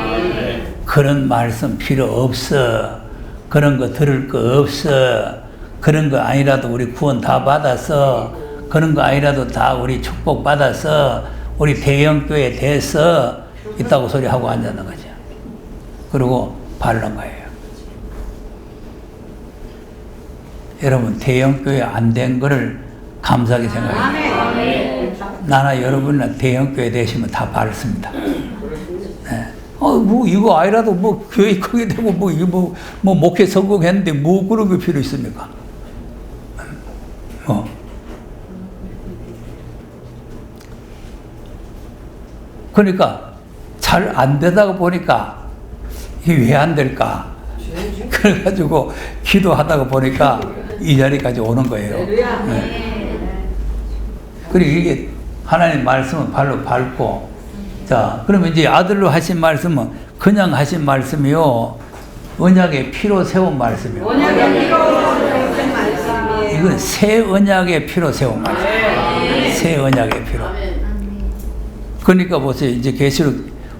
그런 말씀 필요 없어. 그런 거 들을 거 없어. 그런 거 아니라도 우리 구원 다 받아서 그런 거 아니라도 다 우리 축복 받아서 우리 대형교회 돼서 있다고 소리하고 앉았는 거죠. 그리고 바른 거예요. 여러분 대형교회 안 된 거를 감사하게 생각해요. 아멘. 나나 여러분이나 대형교회 되시면 다 바르습니다. 네. 뭐 이거 아니라도 뭐 교회 크게 되고 뭐 이거 뭐 목회 성공했는데 뭐 그런 게 필요 있습니까? 그러니까 잘 안 되다가 보니까 이게 왜 안 될까? 그래가지고 기도하다가 보니까 이 자리까지 오는 거예요. 네. 그리고 이게 하나님 말씀은 발로 밟고 자 그러면 이제 아들로 하신 말씀은 그냥 하신 말씀이요 언약의 피로 세운 말씀이요. 언약의 피로 세운 말씀이에요. 이건 새 언약의 피로 세운 말씀. 새 언약의 피로. 그러니까 보세요. 이제 계시록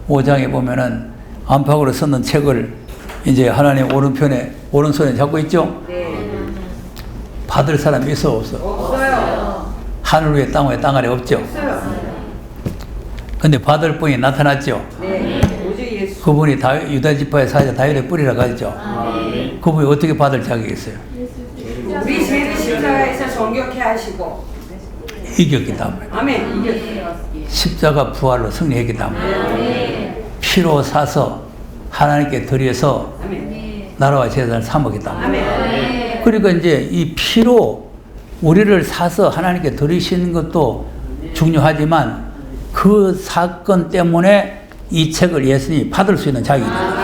5장에 보면은 안팎으로 썼는 책을 이제 하나님 오른손에 잡고 있죠? 네. 받을 사람이 있어 없어? 없어요. 하늘 위에 땅 위에 땅 아래 없죠? 없어요. 근데 받을 분이 나타났죠? 네. 오직 예수. 그분이 유다 지파의 사자 다윗의 뿌리라고 하죠? 그분이 어떻게 받을 자격이 있어요? 우리 죄를 십자가에서 정결케 하시고. 이겼기 때문에. 아멘. 이겼어요. 십자가 부활로 승리했기 때문에. 피로 사서 하나님께 드려서 아멘. 나라와 재산을 삼았기 때문에. 아멘. 그러니까 이제 이 피로 우리를 사서 하나님께 드리시는 것도 중요하지만 그 사건 때문에 이 책을 예수님이 받을 수 있는 자격이 됩니다.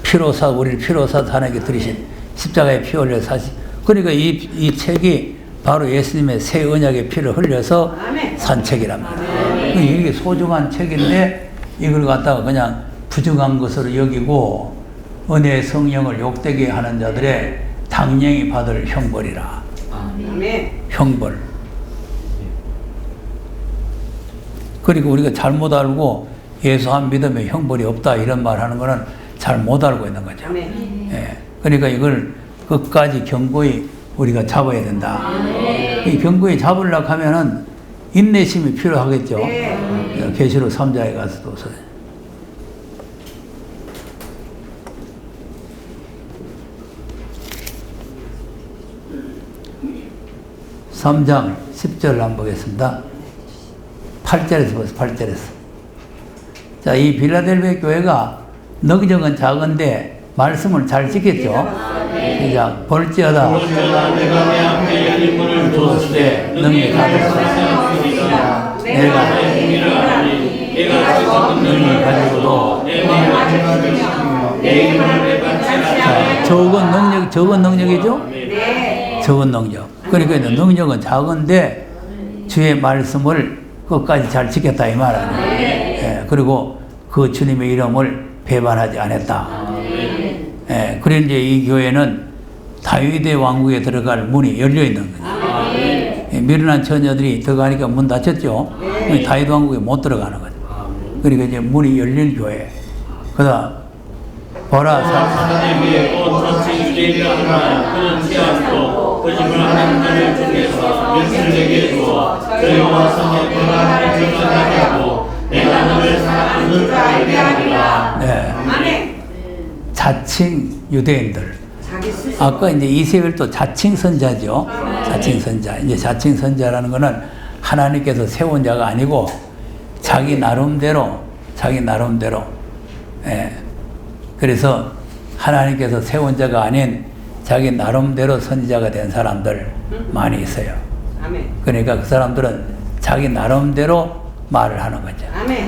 피로 사 우리를 피로 사서 하나님께 드리신 십자가에 피 흘려 사시. 그러니까 이 책이 바로 예수님의 새 언약의 피를 흘려서 산 책이랍니다. 이게 소중한 책인데 이걸 갖다가 그냥 부정한 것으로 여기고 은혜의 성령을 욕되게 하는 자들의 당연히 받을 형벌이라. 아멘. 형벌. 그리고 우리가 잘못 알고 예수 안 믿으면 형벌이 없다 이런 말 하는 거는 잘 못 알고 있는 거죠. 아멘. 예. 그러니까 이걸 끝까지 견고히 우리가 잡아야 된다. 이 견고히 잡으려고 하면은 인내심이 필요하겠죠. 네. 계시록 3장에 가서도 3장 10절을 한번 보겠습니다. 8절에서 보세요. 8절에서. 자, 이 빌라델비아 교회가 너기적은 작은데 말씀을 잘 지켰죠. 시작. 볼지어다 내가 내 앞에 열린 문을 두었을 때 능히 가질 수 있으리라. 내가 내 행위를 아니 내가 적은 능히 가지고도 내 마음을 지키며 내 힘을 빼앗지 않아. 적은 능력이죠? 네. 적은 능력. 그러니까 이제 능력은 작은데 주의 말씀을 끝까지 잘 지켰다 이 말 아니에요. 예, 그리고 그 주님의 이름을 배반하지 않았다. 예, 그래 이제 이 교회는 다윗의 왕국에 들어갈 문이 열려 있는 거죠. 예, 미련한 처녀들이 들어가니까 문 닫혔죠. 다윗 왕국에 못 들어가는 거죠. 그러니까 이제 문이 열린 교회. 그다음 보라 하나님 위에 온 전체 유대인이라 하나 그는 취함도 거짓말하는 자들 중에서 몇을 내게 주어 저희와 성의 변화를 전하게 하고 내가 너를 사랑하는 줄 알게 하리라. 네. 아멘. 자칭 유대인들. 자기 스스로. 아까 이제 이세벨도 자칭 선자죠. 자칭 선자. 이제 자칭 선자라는 거는 하나님께서 세운 자가 아니고 자기 나름대로 자기 나름대로. 예. 그래서 하나님께서 세운 자가 아닌 자기 나름대로 선지자가 된 사람들 많이 있어요. 아멘. 그러니까 그 사람들은 자기 나름대로 말을 하는 거죠. 아멘.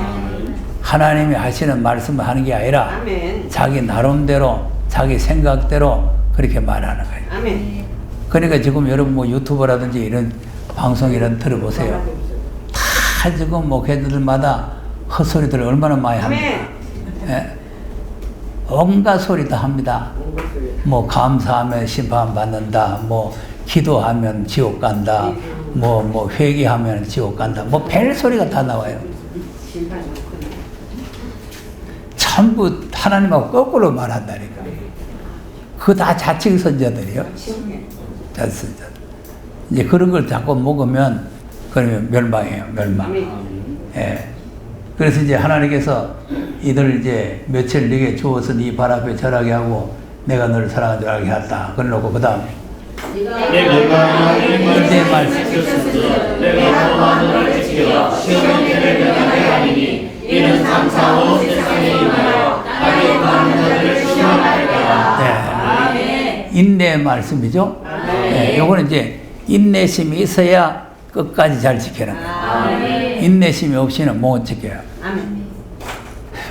하나님이 하시는 말씀을 하는 게 아니라 아멘. 자기 나름대로 자기 생각대로 그렇게 말하는 거예요. 아멘. 그러니까 지금 여러분 뭐 유튜버라든지 이런 방송 이런 들어보세요. 다 지금 목회자들마다 헛소리들 얼마나 많이 합니다. 아멘. 예? 온갖 소리 다 합니다. 뭐 감사하면 심판 받는다. 뭐 기도하면 지옥 간다. 뭐 회개하면 지옥 간다. 뭐 별 소리가 다 나와요. 전부 하나님하고 거꾸로 말한다니까. 그거 다 자칭 선자들이요. 자칭 선자. 이제 그런 걸 자꾸 먹으면 그러면 멸망이에요. 멸망. 예. 그래서 이제 하나님께서 이들 이제 며칠 네게 주어서 네 발 앞에 절하게 하고 내가 너를 사랑하는 줄 알게 했다. 그러놓고 그 다음에 내가 이제 말씀. 내가 너와 너를 지켜 시험의 때를 면하게 하리니 이는 장차후 세상에 임하여 나를 구하는 자들을 시험할 때라. 네. 인내의 말씀이죠. 네. 요거는 이제 인내심이 있어야 끝까지 잘 지키는 거예요. 인내심이 없이는 못 지켜요. 아멘.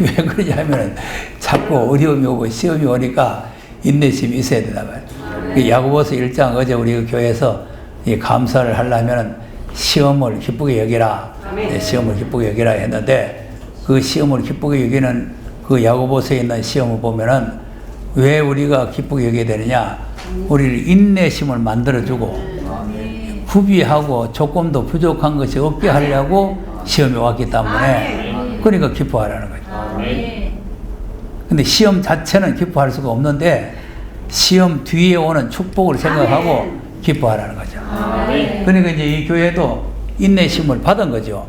왜 그러냐면은 자꾸 어려움이 오고 시험이 오니까 인내심이 있어야 된다 말이에요. 그 야고보서 1장 어제 우리 그 교회에서 이 감사를 하려면은 시험을 기쁘게 여기라. 네, 시험을 기쁘게 여기라 했는데 그 시험을 기쁘게 여기는 그 야고보서에 있는 시험을 보면은 왜 우리가 기쁘게 여기게 되느냐? 우리를 인내심을 만들어주고 구비하고 조금도 부족한 것이 없게 하려고 시험이 왔기 때문에 그러니까 기뻐하라는 거죠. 근데 시험 자체는 기뻐할 수가 없는데 시험 뒤에 오는 축복을 생각하고 기뻐하라는 거죠. 그러니까 이제 이 교회도 인내심을 받은 거죠.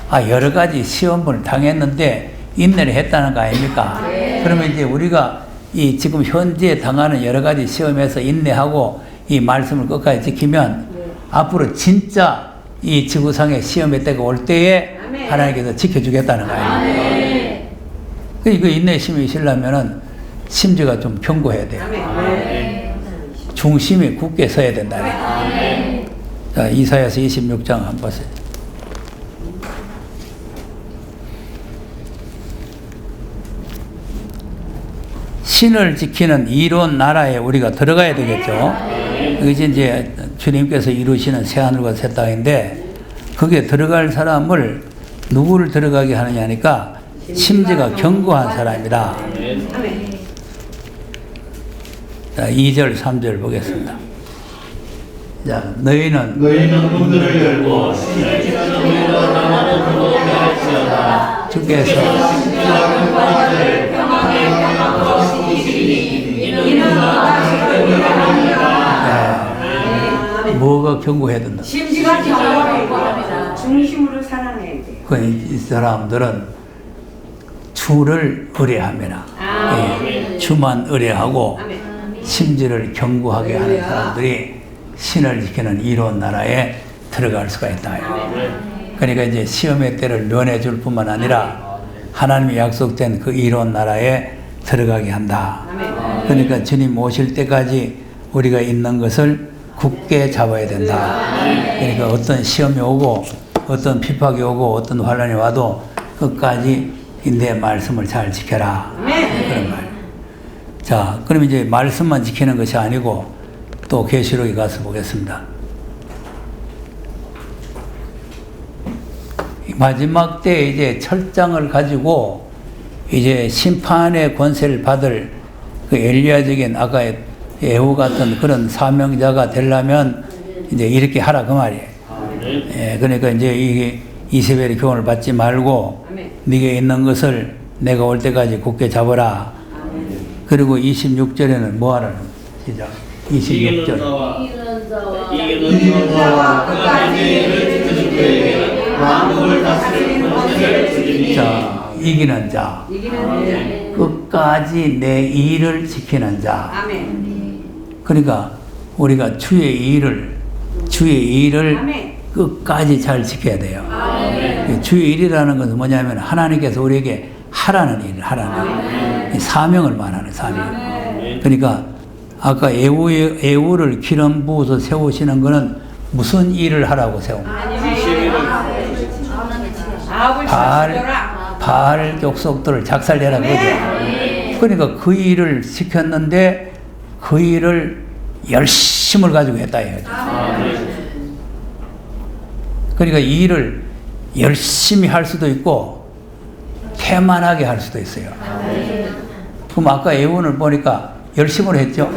아, 여러 가지 시험을 당했는데 인내를 했다는 거 아닙니까? 그러면 이제 우리가 이 지금 현재 당하는 여러 가지 시험에서 인내하고 이 말씀을 끝까지 지키면 앞으로 진짜 이 지구상의 시험의 때가 올 때에 하나님께서 지켜주겠다는 거 아닙니까? 그 인내심이 있으려면은 심지가 좀 견고해야 돼요. 중심이 굳게 서야 된다. 자, 이사야서 26장 한번 보세요. 신을 지키는 이로운 나라에 우리가 들어가야 되겠죠. 이것이 이제 주님께서 이루시는 새하늘과 새 땅인데 거기에 들어갈 사람을 누구를 들어가게 하느냐니까 심지가 견고한 사람이다. 자, 2절 3절 보겠습니다. 자, 너희는 문들을 열고 신을 지키는 우리로 나만은 그로 할지어다. 주께서 평안에 평안하고 신이시리니 이는 그가 지키는 뭐가 견고해야 된다. 심지가 견고합니다. 중심으로 살아내야 돼요. 이 사람들은 주를 의뢰하면은 예, 주만 의뢰하고 아멘. 심지를 견고하게 하는 사람들이 신을 지키는 이로운 나라에 들어갈 수가 있다. 그러니까 이제 시험의 때를 면해줄 뿐만 아니라 하나님이 약속된 그 이로운 나라에 들어가게 한다. 그러니까 주님 오실 때까지 우리가 있는 것을 굳게 잡아야 된다. 그러니까 어떤 시험이 오고 어떤 핍박이 오고 어떤 환란이 와도 끝까지 내 말씀을 잘 지켜라. 그런 말. 자, 그럼 이제 말씀만 지키는 것이 아니고 또 계시록에 가서 보겠습니다. 마지막 때 이제 철장을 가지고 이제 심판의 권세를 받을 그 엘리야적인 아까 예후 같은 그런 사명자가 되려면 이제 이렇게 하라 그 말이에요. 예, 그러니까 이제 이게 이세벨의 교훈을 받지 말고 네게 있는 것을 내가 올 때까지 굳게 잡아라. 그리고 26절에는 뭐 하라는 시작. 26절. 이기는 자와 끝까지 일을 지키는 그에게는 왕국을 다스리는 권세를 주리니. 자, 이기는 자. 끝까지 내 일을 지키는 자. 아멘. 그러니까 우리가 주의 일을 끝까지 잘 지켜야 돼요. 주의 일이라는 것은 뭐냐면 하나님께서 우리에게 하라는 일, 하라는 일. 사명을 말하는 사명. 그러니까 아까 애우를 기름 부어서 세우시는 것은 무슨 일을 하라고 세운 거예요? 바알 족속들을 작살내라 그러죠. 그러니까 그 일을 시켰는데 그 일을 열심을 가지고 했다 이거죠. 그러니까 이 일을 열심히 할 수도 있고 태만하게 할 수도 있어요. 그럼 아까 예언을 보니까 열심으로 했죠?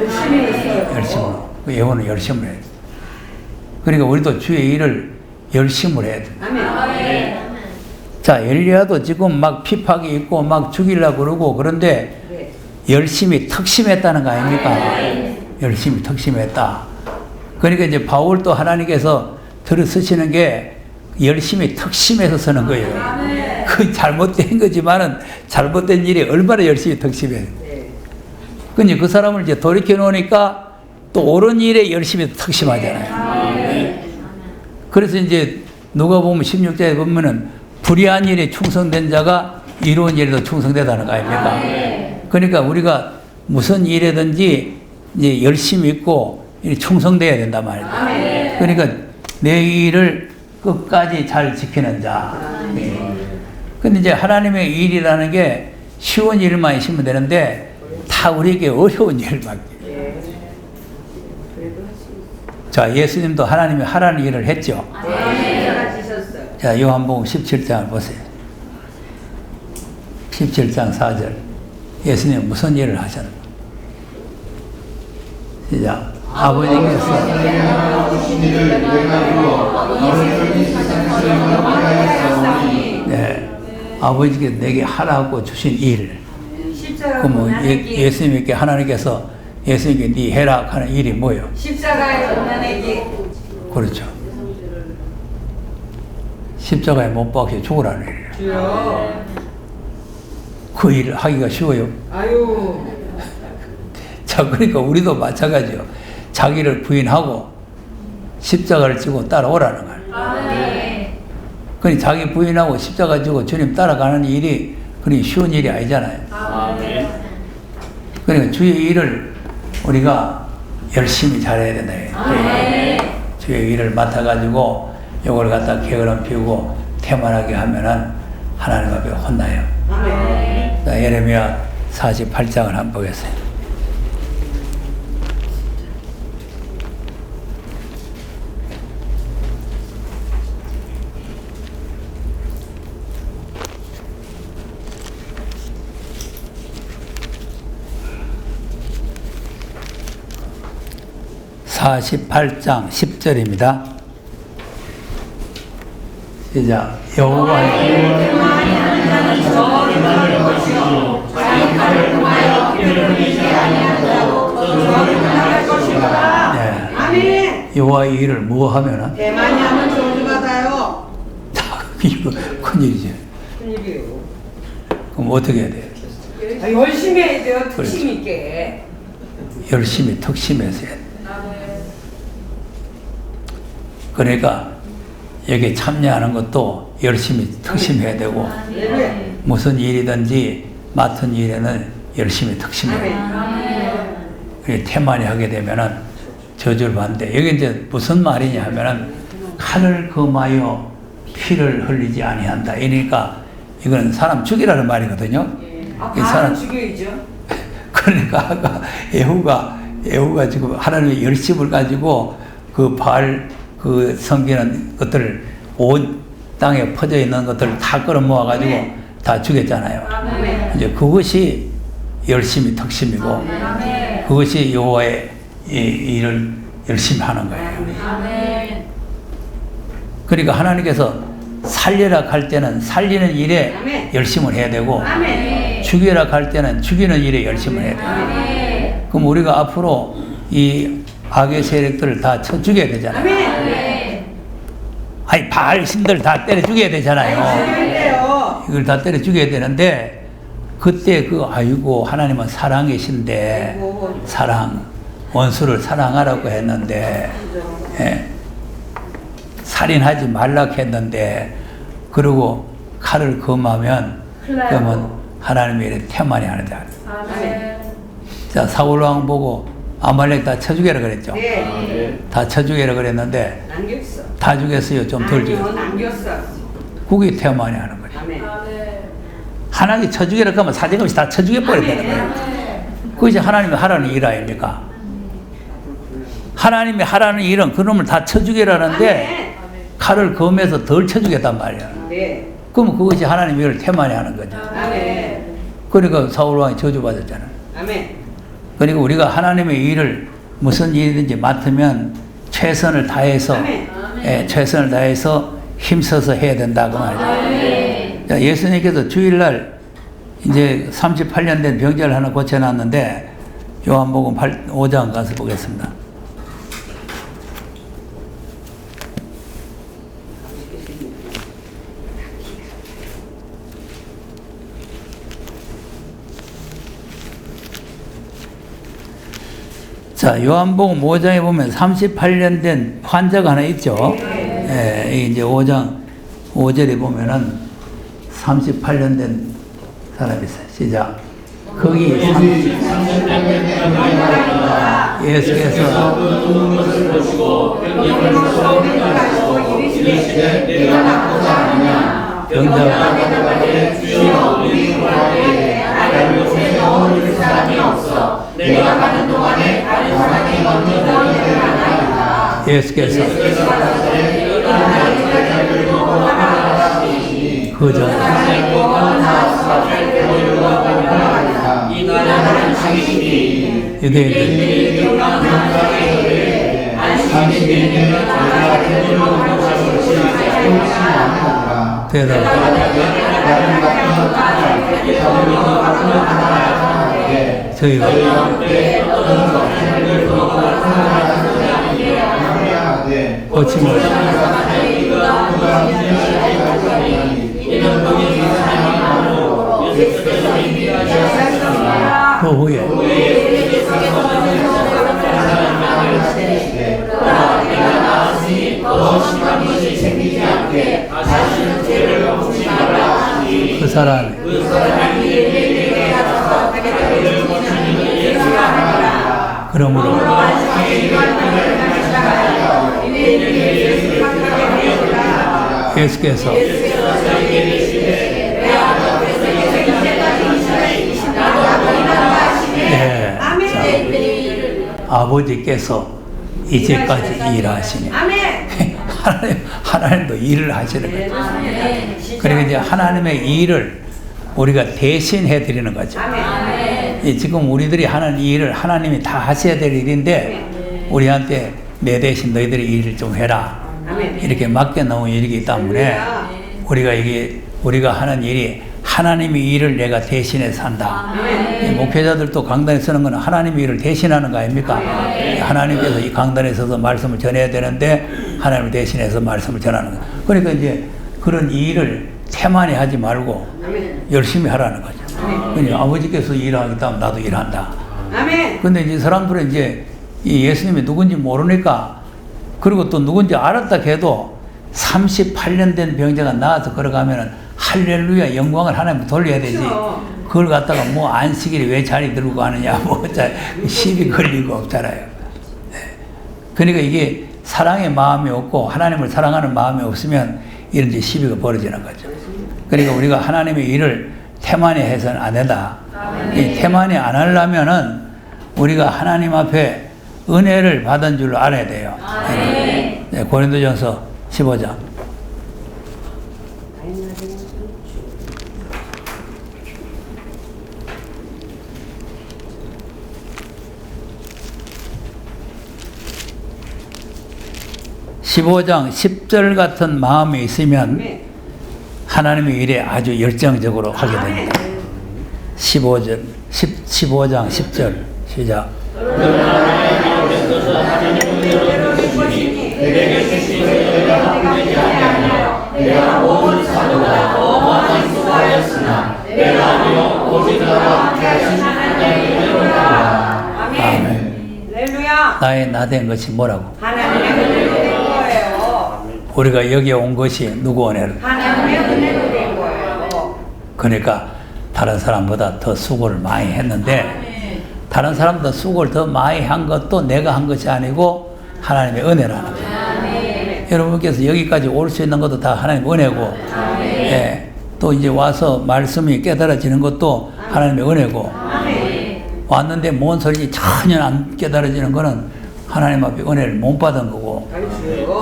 열심으로. 그 예언은 열심으로 했죠. 그러니까 우리도 주의 일을 열심으로 해야 돼. 자, 엘리야도 지금 막 핍박이 있고 막 죽이려고 그러고 그런데 열심히 특심했다는 거 아닙니까? 열심히 특심했다. 그러니까 이제 바울도 하나님께서 들어 쓰시는 게 열심히 특심해서 쓰는 거예요. 그 잘못된 거지만은 잘못된 일이 얼마나 열심히 특심해. 근데 그 사람을 이제 돌이켜 놓으니까 또 옳은 일에 열심히 특심하잖아요. 그래서 이제 누가 보면 16절에 보면은 불의한 일에 충성된 자가 이로운 일에도 충성되다는 거 아닙니까? 그러니까 우리가 무슨 일이든지 이제 열심히 있고 충성돼야 된단 말이에요. 그러니까 내 일을 끝까지 잘 지키는 자. 근데 이제 하나님의 일이라는 게 쉬운 일만 있으면 되는데 다 우리에게 어려운 일을 맡겨요. 자, 예수님도 하나님이 하라는 일을 했죠. 자, 요한복음 17장을 보세요. 17장 4절. 예수님 무슨 일을 하셨나? 시작. 아버지께서 네, 아버지께서 내게 하라고 주신 일. 그러면 예수님께 하나님께서 예수님께 네 해라 하는 일이 뭐예요? 십자가에 못 박히기. 그렇죠. 십자가에 못 박혀 죽으라는 일이에요. 그 일을 하기가 쉬워요. 아유. 자, 그러니까 우리도 마찬가지요. 자기를 부인하고 십자가를 지고 따라오라는 거예요. 그러니 자기 부인하고 십자가 지고 주님 따라가는 일이 그리 쉬운 일이 아니잖아요. 그러니까 주의 일을 우리가 열심히 잘해야 된다. 주의 일을 맡아가지고 이걸 갖다 게으름 피우고 태만하게 하면은 하나님 앞에 혼나요. 자, 예레미야 48장을 한번 보겠어요. (48장 10절입니다) 시작. 여호와의 여호와의 일을 뭐 하면은 대만이 하면 저주 받아요. 이거 큰일이죠. 큰일이에요. 그럼 어떻게 해야 돼요? 열심히 해야 돼요. 특심 있게. 열심히 특심해서 해야 돼요. 그러니까 여기 참여하는 것도 열심히 특심해야 되고 무슨 일이든지 맡은 일에는 열심히 특심해야 돼요. 태만히 하게 되면은 저주를 받는데 여기 이제 무슨 말이냐 하면은 칼을 금하여 피를 흘리지 아니한다. 이러니까 이건 사람 죽이라는 말이거든요. 사람 죽여야죠. 그러니까 아까 예후가 지금 하나님의 열심을 가지고 그 바알 그 섬기는 것들을 온 땅에 퍼져 있는 것들을 다 끌어 모아 가지고 다 죽였잖아요. 이제 그것이 열심히 특심이고 그것이 여호와의 일을 열심히 하는 거예요. 그러니까 하나님께서 살리라 할 때는 살리는 일에 열심을 해야 되고 죽이라 할 때는 죽이는 일에 열심을 해야 돼요. 그럼 우리가 앞으로 이 악의 세력들을 다 쳐 죽여야 되잖아요. 아니 바알 신들 다 때려 죽여야 되잖아요. 이걸 다 때려 죽여야 되는데 그때 아이고 하나님은 사랑이신데 원수를 사랑하라고 했는데 살인하지 말라 했는데 그리고 칼을 금하면 그러면 하나님이 이렇게 태만이 하는다. 아멘. 자, 사울왕 보고 아말렉 다 쳐죽여라 그랬죠. 네. 다 쳐죽여라 그랬는데 남겼어. 다 죽였어요. 좀 덜 아니요, 죽였어요. 남겼어. 그게 태만이 하는 거예요. 아멘. 하나님이 쳐죽여라 하면 사정없이 다 쳐죽여 버렸다는 거예요. 그것이 하나님이 하라는 일 아닙니까? 하나님이 하라는 일은 그놈을 다 쳐죽여라는데 칼을 검해서 덜 쳐주겠단 말이야. 네. 그러면 그것이 하나님의 일을 태만히 하는 거죠. 아멘. 그러니까 사울왕이 저주받았잖아요. 아멘. 그러니까 우리가 하나님의 일을 무슨 일이든지 맡으면 최선을 다해서 최선을 다해서 힘써서 해야 된다 그 말이죠. 자, 예수님께서 주일날 이제 38년 된 병자를 하나 고쳐놨는데 요한복음 5장 가서 보겠습니다. 자, 요한복음 5장에 보면 38년 된 환자가 하나 있죠. 예, 이제 5장 5절에 보면은 38년 된 사람이 있어요. 시작. 거기 예수께서 병자가 내가 가는 동안에 다른 사람이 먼저 너희를 만나리라. 예수께서 그저 이 나라는 당신이 유대인들 대답 저희가 고침을 그 후에 그 사람 그러므로 예수께서 네, 자, 아버지께서 이제까지 일하시네. 하나님도 일을 하시는 거죠. 그러니까 이제 하나님의 일을 우리가 대신해 드리는 거죠. 지금 우리들이 하는 일을 하나님이 다 하셔야 될 일인데 우리한테 내 대신 너희들이 일을 좀 해라 이렇게 맡겨놓은 일이기 때문에 우리가 하는 일이 하나님의 일을 내가 대신해서 한다. 목회자들도 강단에 서는 건 하나님의 일을 대신하는 거 아닙니까? 하나님께서 이 강단에 서서 말씀을 전해야 되는데 하나님을 대신해서 말씀을 전하는 거. 그러니까 이제 그런 일을 태만히 하지 말고 열심히 하라는 거죠. 그러니까 아버지께서 일하기 때문에 나도 일한다. 근데 이제 사람들은 이제 이 예수님이 누군지 모르니까 그리고 또 누군지 알았다 해도 38년 된 병자가 나와서 걸어가면은 할렐루야 영광을 하나님 돌려야 되지. 그걸 갖다가 뭐 안식일에 왜 자리 들고 가느냐 뭐 시비 걸리고 없잖아요. 네. 그러니까 이게 사랑의 마음이 없고 하나님을 사랑하는 마음이 없으면 이런 이제 시비가 벌어지는 거죠. 그러니까 우리가 하나님의 일을 태만히 해서는 안 된다. 이 태만히 안 하려면은 우리가 하나님 앞에 은혜를 받은 줄 알아야 돼요. 네, 고린도전서 15장. (15장) 10절 같은 마음이 있으면 하나님의 일에 아주 열정적으로 하게 됩니다. 15장 10절 시작. 내가 모든 사도보다 더 많이 수고하였으나 내가 아니요 오직 나와 함께 하신 하나님의 은혜로다. 아멘. 할렐루야. 나의 나 된 것이 뭐라고? 하나님의 은혜로 된 거예요. 우리가 여기에 온 것이 누구 은혜로? 하나님의 은혜로 된 거예요. 그러니까 다른 사람보다 더 수고를 많이 했는데 다른 사람보다 수고를 더 많이 한 것도 내가 한 것이 아니고 하나님의 은혜라는 거예요. 여러분께서 여기까지 올 수 있는 것도 다 하나님의 은혜고, 예, 또 이제 와서 말씀이 깨달아지는 것도 하나님의 은혜고, 왔는데 뭔 소리인지 전혀 안 깨달아지는 거는 하나님 앞에 은혜를 못 받은 거고,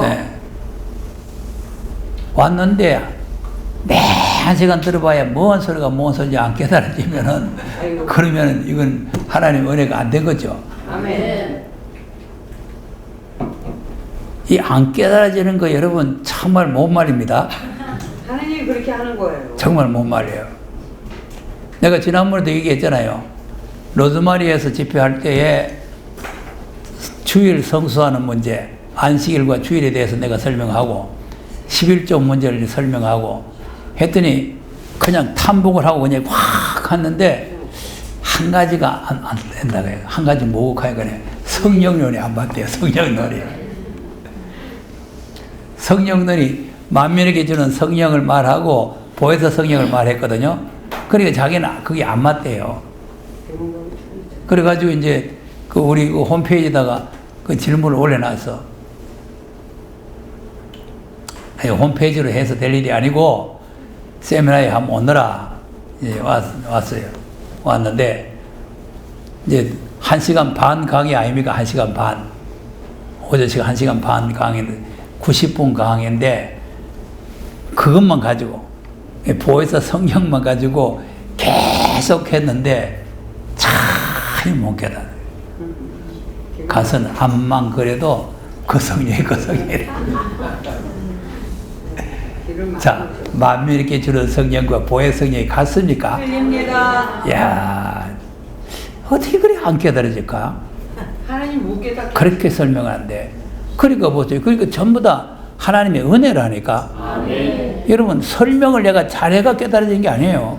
예. 왔는데 매 한 시간 들어봐야 뭔 소리가 뭔 소리인지 안 깨달아지면은 그러면은 이건 하나님의 은혜가 안 된 거죠. 이 안 깨달아지는 거 여러분 정말 못 말입니다. 하나님이 그렇게 하는 거예요. 정말 못 말이에요. 내가 지난번에도 얘기했잖아요. 로즈마리에서 집회할 때에 주일 성수하는 문제, 안식일과 주일에 대해서 내가 설명하고 11조 문제를 설명하고 했더니 그냥 탐복을 하고 그냥 확 갔는데 한 가지가 안 된다고 해요. 한 가지 모국하니까 성령론이 안 맞대요. 성령론이. 성령론이 만민에게 주는 성령을 말하고 보혜사 성령을 말했거든요. 그러니까 자기는 그게 안 맞대요. 그래가지고 이제 그 우리 그 홈페이지에다가 그 질문을 올려놨어. 아니, 홈페이지로 해서 될 일이 아니고 세미나에 한번 오너라. 이제 왔어요. 왔는데 이제 1시간 반 강의 아닙니까? 1시간 반. 오전식 1시간 반 강의인데 90분 강의인데 그것만 가지고 보혜사 성경만 가지고 계속 했는데 잘 못 깨달아요. 가서는 암만 그래도 그 성령이 그 성령이래. 자, 만민에게 주는 성령과 보혜사 성령이 같습니까? 틀립니다. 야, 어떻게 그래 안 깨달아질까? 하나님 못 깨닫게. 그렇게 설명하는데, 그러니까 보세요. 그러니까 전부 다 하나님의 은혜라니까. 여러분, 설명을 내가 잘해가 깨달아진 게 아니에요.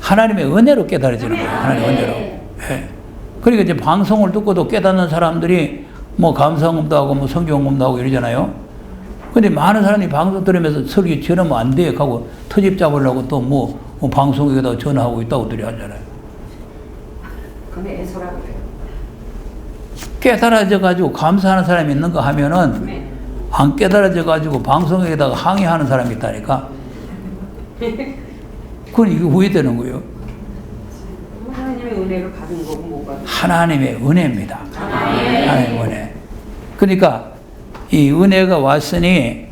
하나님의 은혜로 깨달아지는 거예요. 하나님의 은혜로. 예. 그러니까 이제 방송을 듣고도 깨닫는 사람들이 뭐 감상음도 하고 뭐 성경음도 하고 이러잖아요. 근데 많은 사람이 방송 들으면서 설교 전하면 안 돼 하고 터집 잡으려고 또 뭐 방송에다 전화하고 있다고 들이 하잖아요. 그건 애소라고 그래요. 깨달아져가지고 감사하는 사람이 있는 거 하면은 안 깨달아져가지고 방송에다가 항의하는 사람이 있다니까. 그건 이게 왜 되는 거예요? 하나님의 은혜를 받은 거고 뭐가? 하나님의 은혜입니다. 하나님의 은혜. 그러니까 이 은혜가 왔으니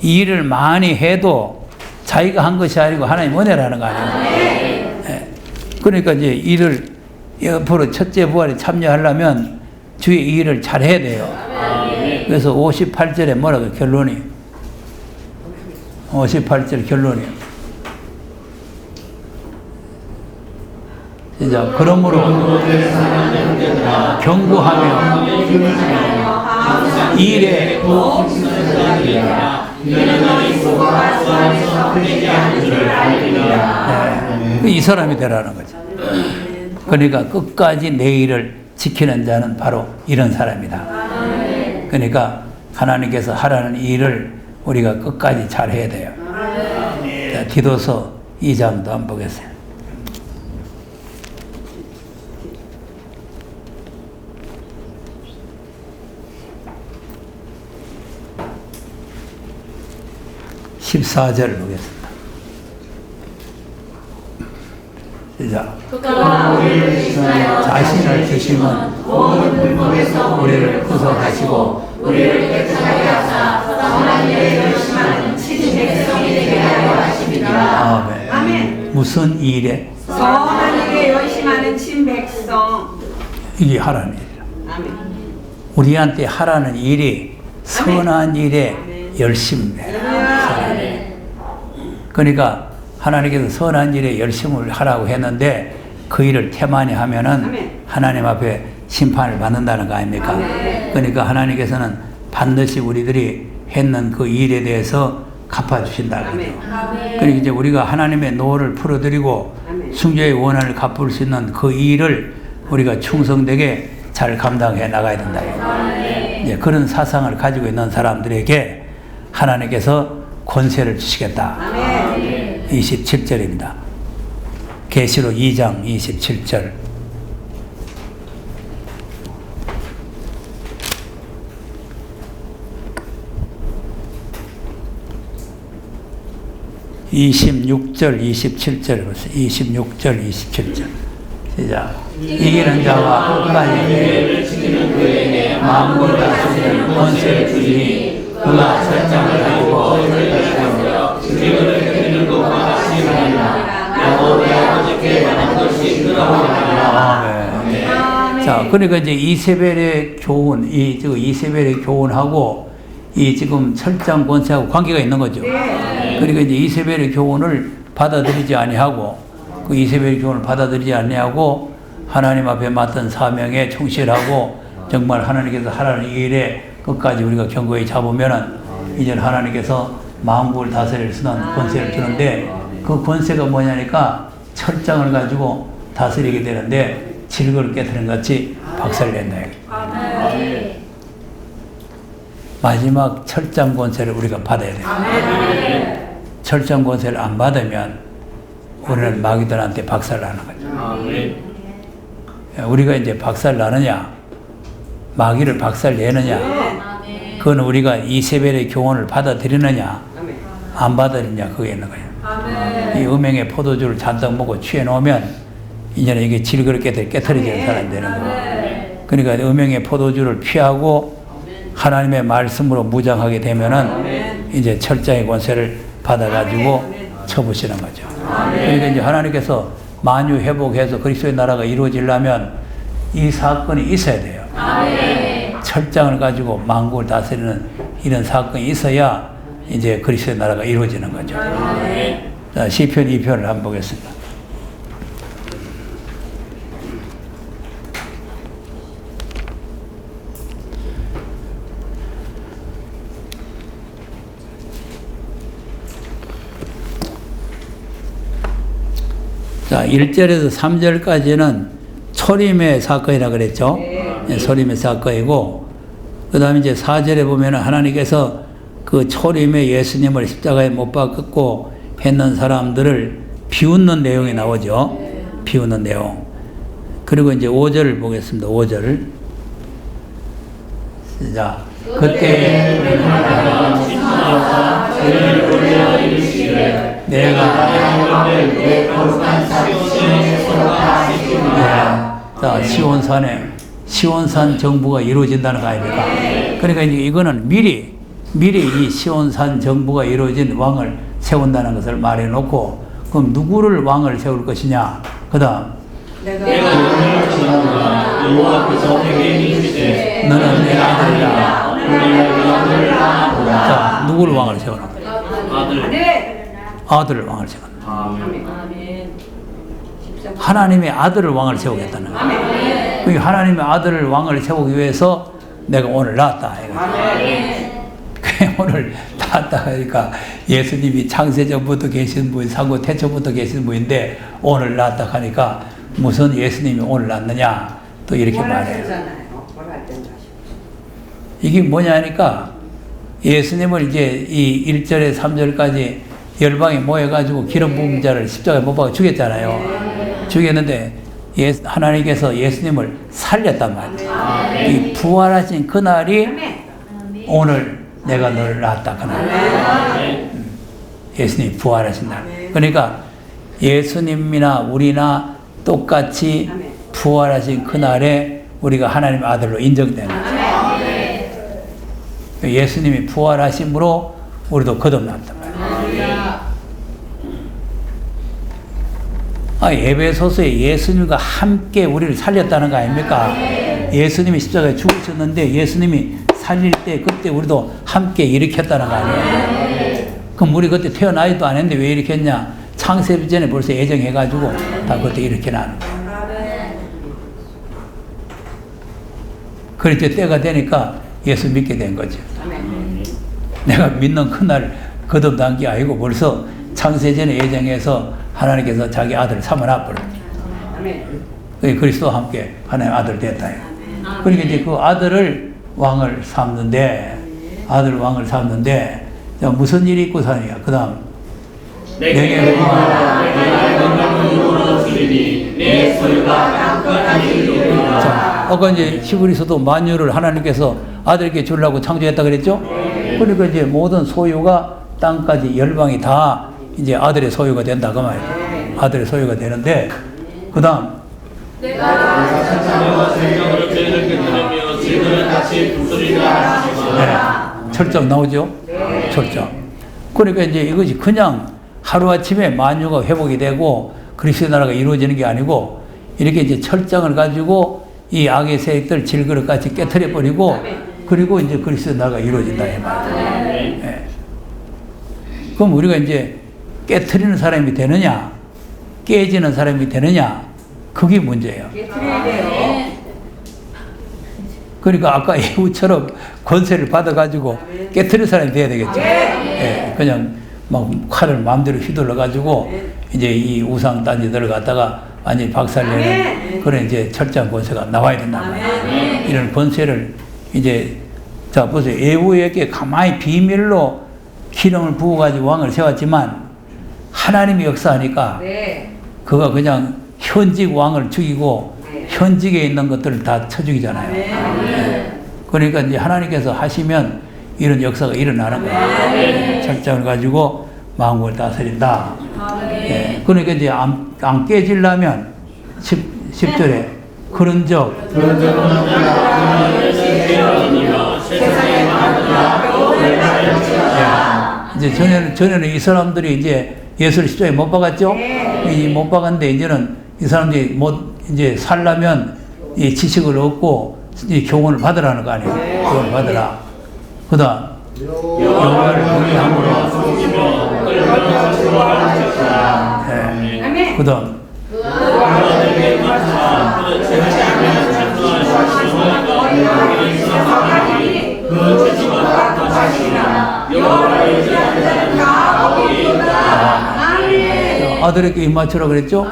이 일을 많이 해도 자기가 한 것이 아니고 하나님 은혜라는 거 아니에요. 네. 그러니까 이제 일을 앞으로 첫째 부활에 참여하려면 주의 이 일을 잘 해야 돼요. 그래서 58절에 뭐라고 결론이 58절 결론이 진짜 그러므로 경고하며 이 일에 이 사람이 되라는 거죠. 그러니까 끝까지 내 일을 지키는 자는 바로 이런 사람이다. 그러니까 하나님께서 하라는 일을 우리가 끝까지 잘 해야 돼요. 자, 디도서 2장도 한번 보겠어요. (14절) 보겠습니다. 시작. 자신을 주심은 모든 불법에서 우리를 구속하시고 우리를 깨끗하게 하사 선한 일에 열심하는 친 백성이 되게 하려 하십니다. 아멘. 아멘. 무슨 일에? 선한 일에 열심하는 친 백성. 이게 하라는 일이라. 아멘. 우리한테 하라는 일이 선한 일에 열심이에요. 그러니까 하나님께서 선한 일에 열심을 하라고 했는데 그 일을 태만히 하면은 하나님 앞에 심판을 받는다는 거 아닙니까? 그러니까 하나님께서는 반드시 우리들이 했는 그 일에 대해서 갚아주신다는 거죠. 그러니까 이제 우리가 하나님의 노를 풀어드리고 순교의 원한을 갚을 수 있는 그 일을 우리가 충성되게 잘 감당해 나가야 된다. 이제 그런 사상을 가지고 있는 사람들에게 하나님께서 권세를 주시겠다. 27절입니다. 계시록 2장 27절. (26절) (27절) 보세요. 26절 27절 시작. 이기는 자와 끝까지 계획을 지키는 그에게 만물을 다스리는 권세를 주시니 그가 철장을 가지고 저를 다스려 그리고를 드리는 것과 같이 하리라. 야곱의 아버지께 받은 것이 그러하리라. 아멘. 자, 그러니까 이제 이세벨의 교훈, 이세벨의 교훈하고 이 지금 철장 권세하고 관계가 있는 거죠. 그러니까 이제 이세벨의 교훈을 받아들이지 아니하고 그 이세벨의 교훈을 받아들이지 아니하고 하나님 앞에 맡은 사명에 충실하고 정말 하나님께서 하라는 일에 끝까지 우리가 견고히 잡으면은 이제 하나님께서 만국을 다스릴 수는 권세를 주는데 그 권세가 뭐냐니까 철장을 가지고 다스리게 되는데 질거를 깨트린 같이 박살낸다. 마지막 철장 권세를 우리가 받아야 돼요. 철장 권세를 안 받으면 우리는 마귀들한테 박살나는 거죠. 우리가 이제 박살나느냐, 마귀를 박살내느냐, 그건 우리가 이세벨의 교훈을 받아들이느냐, 안 받아들이느냐, 그게 있는 거예요. 이 음행의 포도주를 잔뜩 먹고 취해 놓으면 이제는 이게 질그럽게 깨트려지는 사람이 되는 거예요. 그러니까 음행의 포도주를 피하고 하나님의 말씀으로 무장하게 되면은 이제 철장의 권세를 받아가지고 쳐부시는 거죠. 그러니까 이제 하나님께서 만유 회복해서 그리스도의 나라가 이루어지려면 이 사건이 있어야 돼요. 철장을 가지고 만국을 다스리는 이런 사건이 있어야 이제 그리스도의 나라가 이루어지는 거죠. 자, 시편 2편을 한번 보겠습니다. 자, 1절에서 3절까지는 초림의 사건이라 그랬죠. 네, 초림의 사건이고, 그 다음에 이제 4절에 보면은 하나님께서 그 초림의 예수님을 십자가에 못 박고 했는 사람들을 비웃는 내용이 나오죠. 비웃는 내용. 그리고 이제 5절을 보겠습니다. 5절. 자, 그때 내가 내 거룩한 시온에 자, 시온산 정부가 이루어진다는 거 아닙니까? 그러니까 이제 이거는 미리 이 시온산 정부가 이루어진 왕을 세운다는 것을 말해 놓고, 그럼 누구를 왕을 세울 것이냐? 그다음 내가 너를 지나가 여호와 앞에서 내게 이르시되 너는 내 아들이라. 자, 누구를 왕을 세우나? 아들을 왕을 세운다. 하나님의 아들을 왕을 세우겠다는 거예요. 그 하나님의 아들을 왕을 세우기 위해서 내가 오늘 낳았다. 오늘 낳았다 하니까 예수님이 창세전부터 계신 분, 상고 태초부터 계신 분인데 오늘 낳았다 하니까 무슨 예수님이 오늘 낳느냐 또 이렇게 말해요. 이게 뭐냐니까 예수님을 이제 이 1절에 3절까지 열방이 모여가지고 기름 부은 자를 십자가에 못 박아 죽였잖아요. 죽였는데 하나님께서 예수님을 살렸단 말이에요. 이 부활하신 그날이 오늘 내가 너를 낳았다 그날. 예수님이 부활하신 날. 그러니까 예수님이나 우리나 똑같이 부활하신 그날에 우리가 하나님의 아들로 인정되는 거예요. 예수님이 부활하심으로 우리도 거듭났단 말이에요. 에베소서에 예수님과 함께 우리를 살렸다는 거 아닙니까? 예수님이 십자가에 죽으셨는데 예수님이 살릴 때 그때 우리도 함께 일으켰다는 거 아니에요? 그럼 우리 그때 태어나지도 않았는데 왜 일으켰냐? 창세 전에 벌써 예정해가지고 다 그때 일으켜나는 거예요. 그렇게 때가 되니까 예수 믿게 된 거죠. 내가 믿는 그날 거듭난 게 아니고 벌써 창세 전에 예정해서 하나님께서 자기 아들을 삼아놔버렸죠. 그리스도와 함께 하나님 아들 됐다. 그러니까 이제 그 아들을 왕을 삼는데 자, 무슨 일이 있고 사느냐. 그 다음. 내게 구하라. 내가 영광으로 주리니 내 소유가 땅끝까지 이르리라. 자, 아까 이제 히브리서도 만유를 하나님께서 아들에게 주려고 창조했다 그랬죠? 그러니까 이제 모든 소유가 땅까지 열방이 다 이제 아들의 소유가 된다 그 말이에요. 아들의 소유가 되는데 그 다음 내가 생명으로 죄를 깨뜨리며 죄를 다시 부수리라 하시니라. 네, 철장 나오죠? 철장. 그러니까 이제 이것이 그냥 하루아침에 만유가 회복이 되고 그리스도의 나라가 이루어지는 게 아니고 이렇게 이제 철장을 가지고 이 악의 세력들 질그릇같이 깨뜨려 버리고 그리고 이제 그리스도의 나라가 이루어진다 이 말이에요. 네. 그럼 우리가 이제 깨뜨리는 사람이 되느냐 깨지는 사람이 되느냐 그게 문제예요. 그러니까 아까 예후처럼 권세를 받아가지고 깨뜨릴 사람이 돼야 되겠죠. 예, 그냥 막 칼을 마음대로 휘둘러가지고 이제 이 우상 단지들을 갖다가 완전히 박살내는 그런 이제 철저한 권세가 나와야 된단 말이에요. 이런 권세를 이제 자 보세요. 예후에게 가만히 비밀로 기름을 부어가지고 왕을 세웠지만 하나님이 역사하니까 그가 그냥 현직 왕을 죽이고 현직에 있는 것들을 다 쳐 죽이잖아요. 네. 그러니까 이제 하나님께서 하시면 이런 역사가 일어나는 거예요. 철장을 가지고 만국을 다스린다. 네. 그러니까 이제 안 깨지려면 10절에 그런즉 이제 전에는 이 사람들이 이제 예수를 십자가에 못 박았죠? 못 박았는데 이제는 이 사람들이 못 이제 살려면 이 지식을 얻고 이 교훈을 받으라는 거 아니에요? 교훈을 받으라. 그 다음 여호와를 경외함으로 숨기며 끌며 그 다음 아들에게 입맞추라 그랬죠?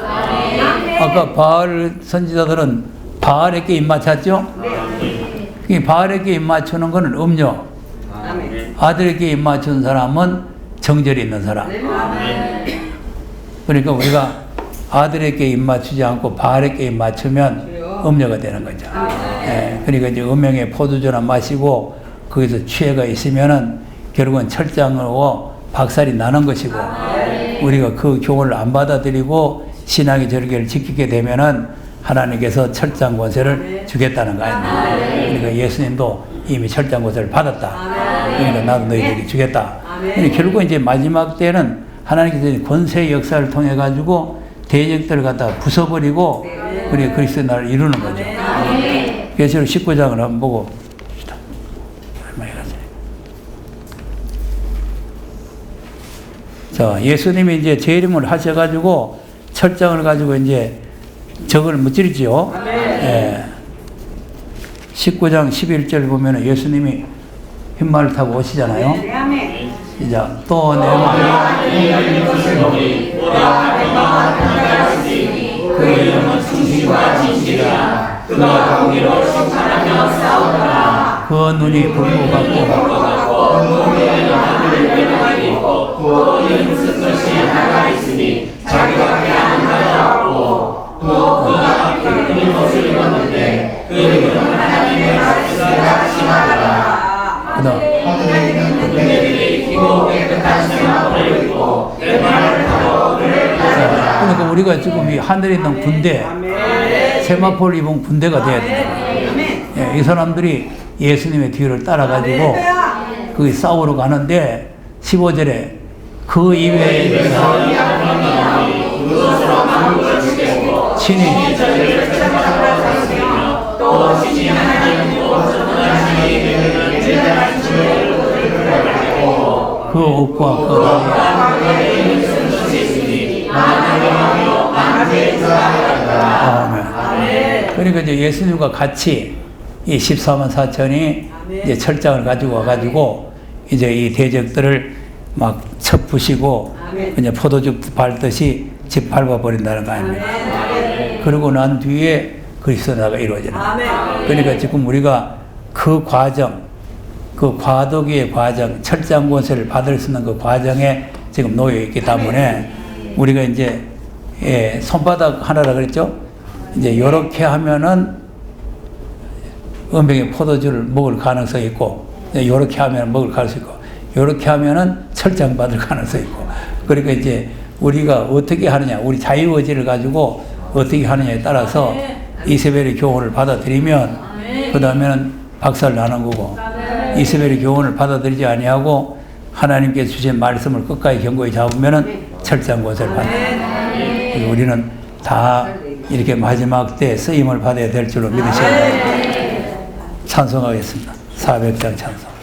아까 바알 선지자들은 바알에게 입맞췄죠? 바알에게 입맞추는 것은 음료. 아들에게 입맞춘 사람은 정절이 있는 사람. 그러니까 우리가 아들에게 입맞추지 않고 바알에게 입맞추면 음료가 되는 거죠. 예, 그러니까 이제 음행의 포도주나 마시고 거기서 취해가 있으면은 결국은 철장으로 박살이 나는 것이고 우리가 그 교훈을 안 받아들이고 신앙의 절개를 지키게 되면은 하나님께서 철장 권세를 주겠다는 거 아닙니까? 그러니까 예수님도 이미 철장 권세를 받았다. 그러니까 나도 너희들이 주겠다. 그러니까 결국 이제 마지막 때는 하나님께서 권세의 역사를 통해 가지고 대적들을 갖다 부숴버리고 그리고 그리스도의 나라를 이루는 거죠. 계시록 19장을 한번 보고 봅시다. 자, 예수님이 이제 재림을 하셔가지고 철장을 가지고 이제 적을 무찌르지요. 예. 19장 11절 보면 예수님이 흰말을 타고 오시잖아요. 시작. 또 내 마음이 열린 것을 보니 그 이름은 충신과 진실이라. 그가 공의로 심판하며 싸우더라. 그 눈이 불로 같고 그 눈에 하늘을 변화하고 그 이는 무슨 것이 하나가 있으니 자기가 깨하는 자가 없고 또 그가 붉은 옷을 입었는데 그 이름은 하나님의 말씀을 심하더라. 하늘에 있는 그들이 익히고 깨끗한 세마포를 입고 내 말을 타고 그를 따르더라. 그러니까 우리가 지금 이 하늘에 있는 군대 세마포를 입은 군대가 돼야 된다. 이 사람들이 예수님의 뒤를 따라가지고 거기 싸우러 가는데 15절에 그 이외에 친히 또 친히 그 옷과 그 아멘. 그러니까 이제 예수님과 같이 이 14만 4천이 이제 철장을 가지고 와가지고 이제 이 대적들을 막 첩부시고 이제 포도주 밟듯이 집 밟아버린다는 거 아닙니까? 그러고 난 뒤에 그리스도 나라가 이루어지는 거예요. 그러니까 지금 우리가 그 과정, 그 과도기의 과정, 철장 권세를 받을 수 있는 그 과정에 지금 놓여 있기 때문에 우리가 이제 손바닥 하나라 그랬죠? 이제 요렇게 하면은 은병의 포도주를 먹을 가능성이 있고, 요렇게 하면 먹을 가능성이 있고, 요렇게 하면은 철장 받을 가능성이 있고. 그러니까 이제 우리가 어떻게 하느냐, 우리 자유의지를 가지고 어떻게 하느냐에 따라서 이세벨의 교훈을 받아들이면 그 다음에는 박살 나는 거고, 이세벨의 교훈을 받아들이지 아니하고 하나님께서 주신 말씀을 끝까지 견고히 잡으면은 철장 권세를 받는다. 그래서 우리는 다 이렇게 마지막 때 쓰임을 받아야 될 줄로 믿으셔야 됩니다. 찬송하겠습니다. 400장 찬송.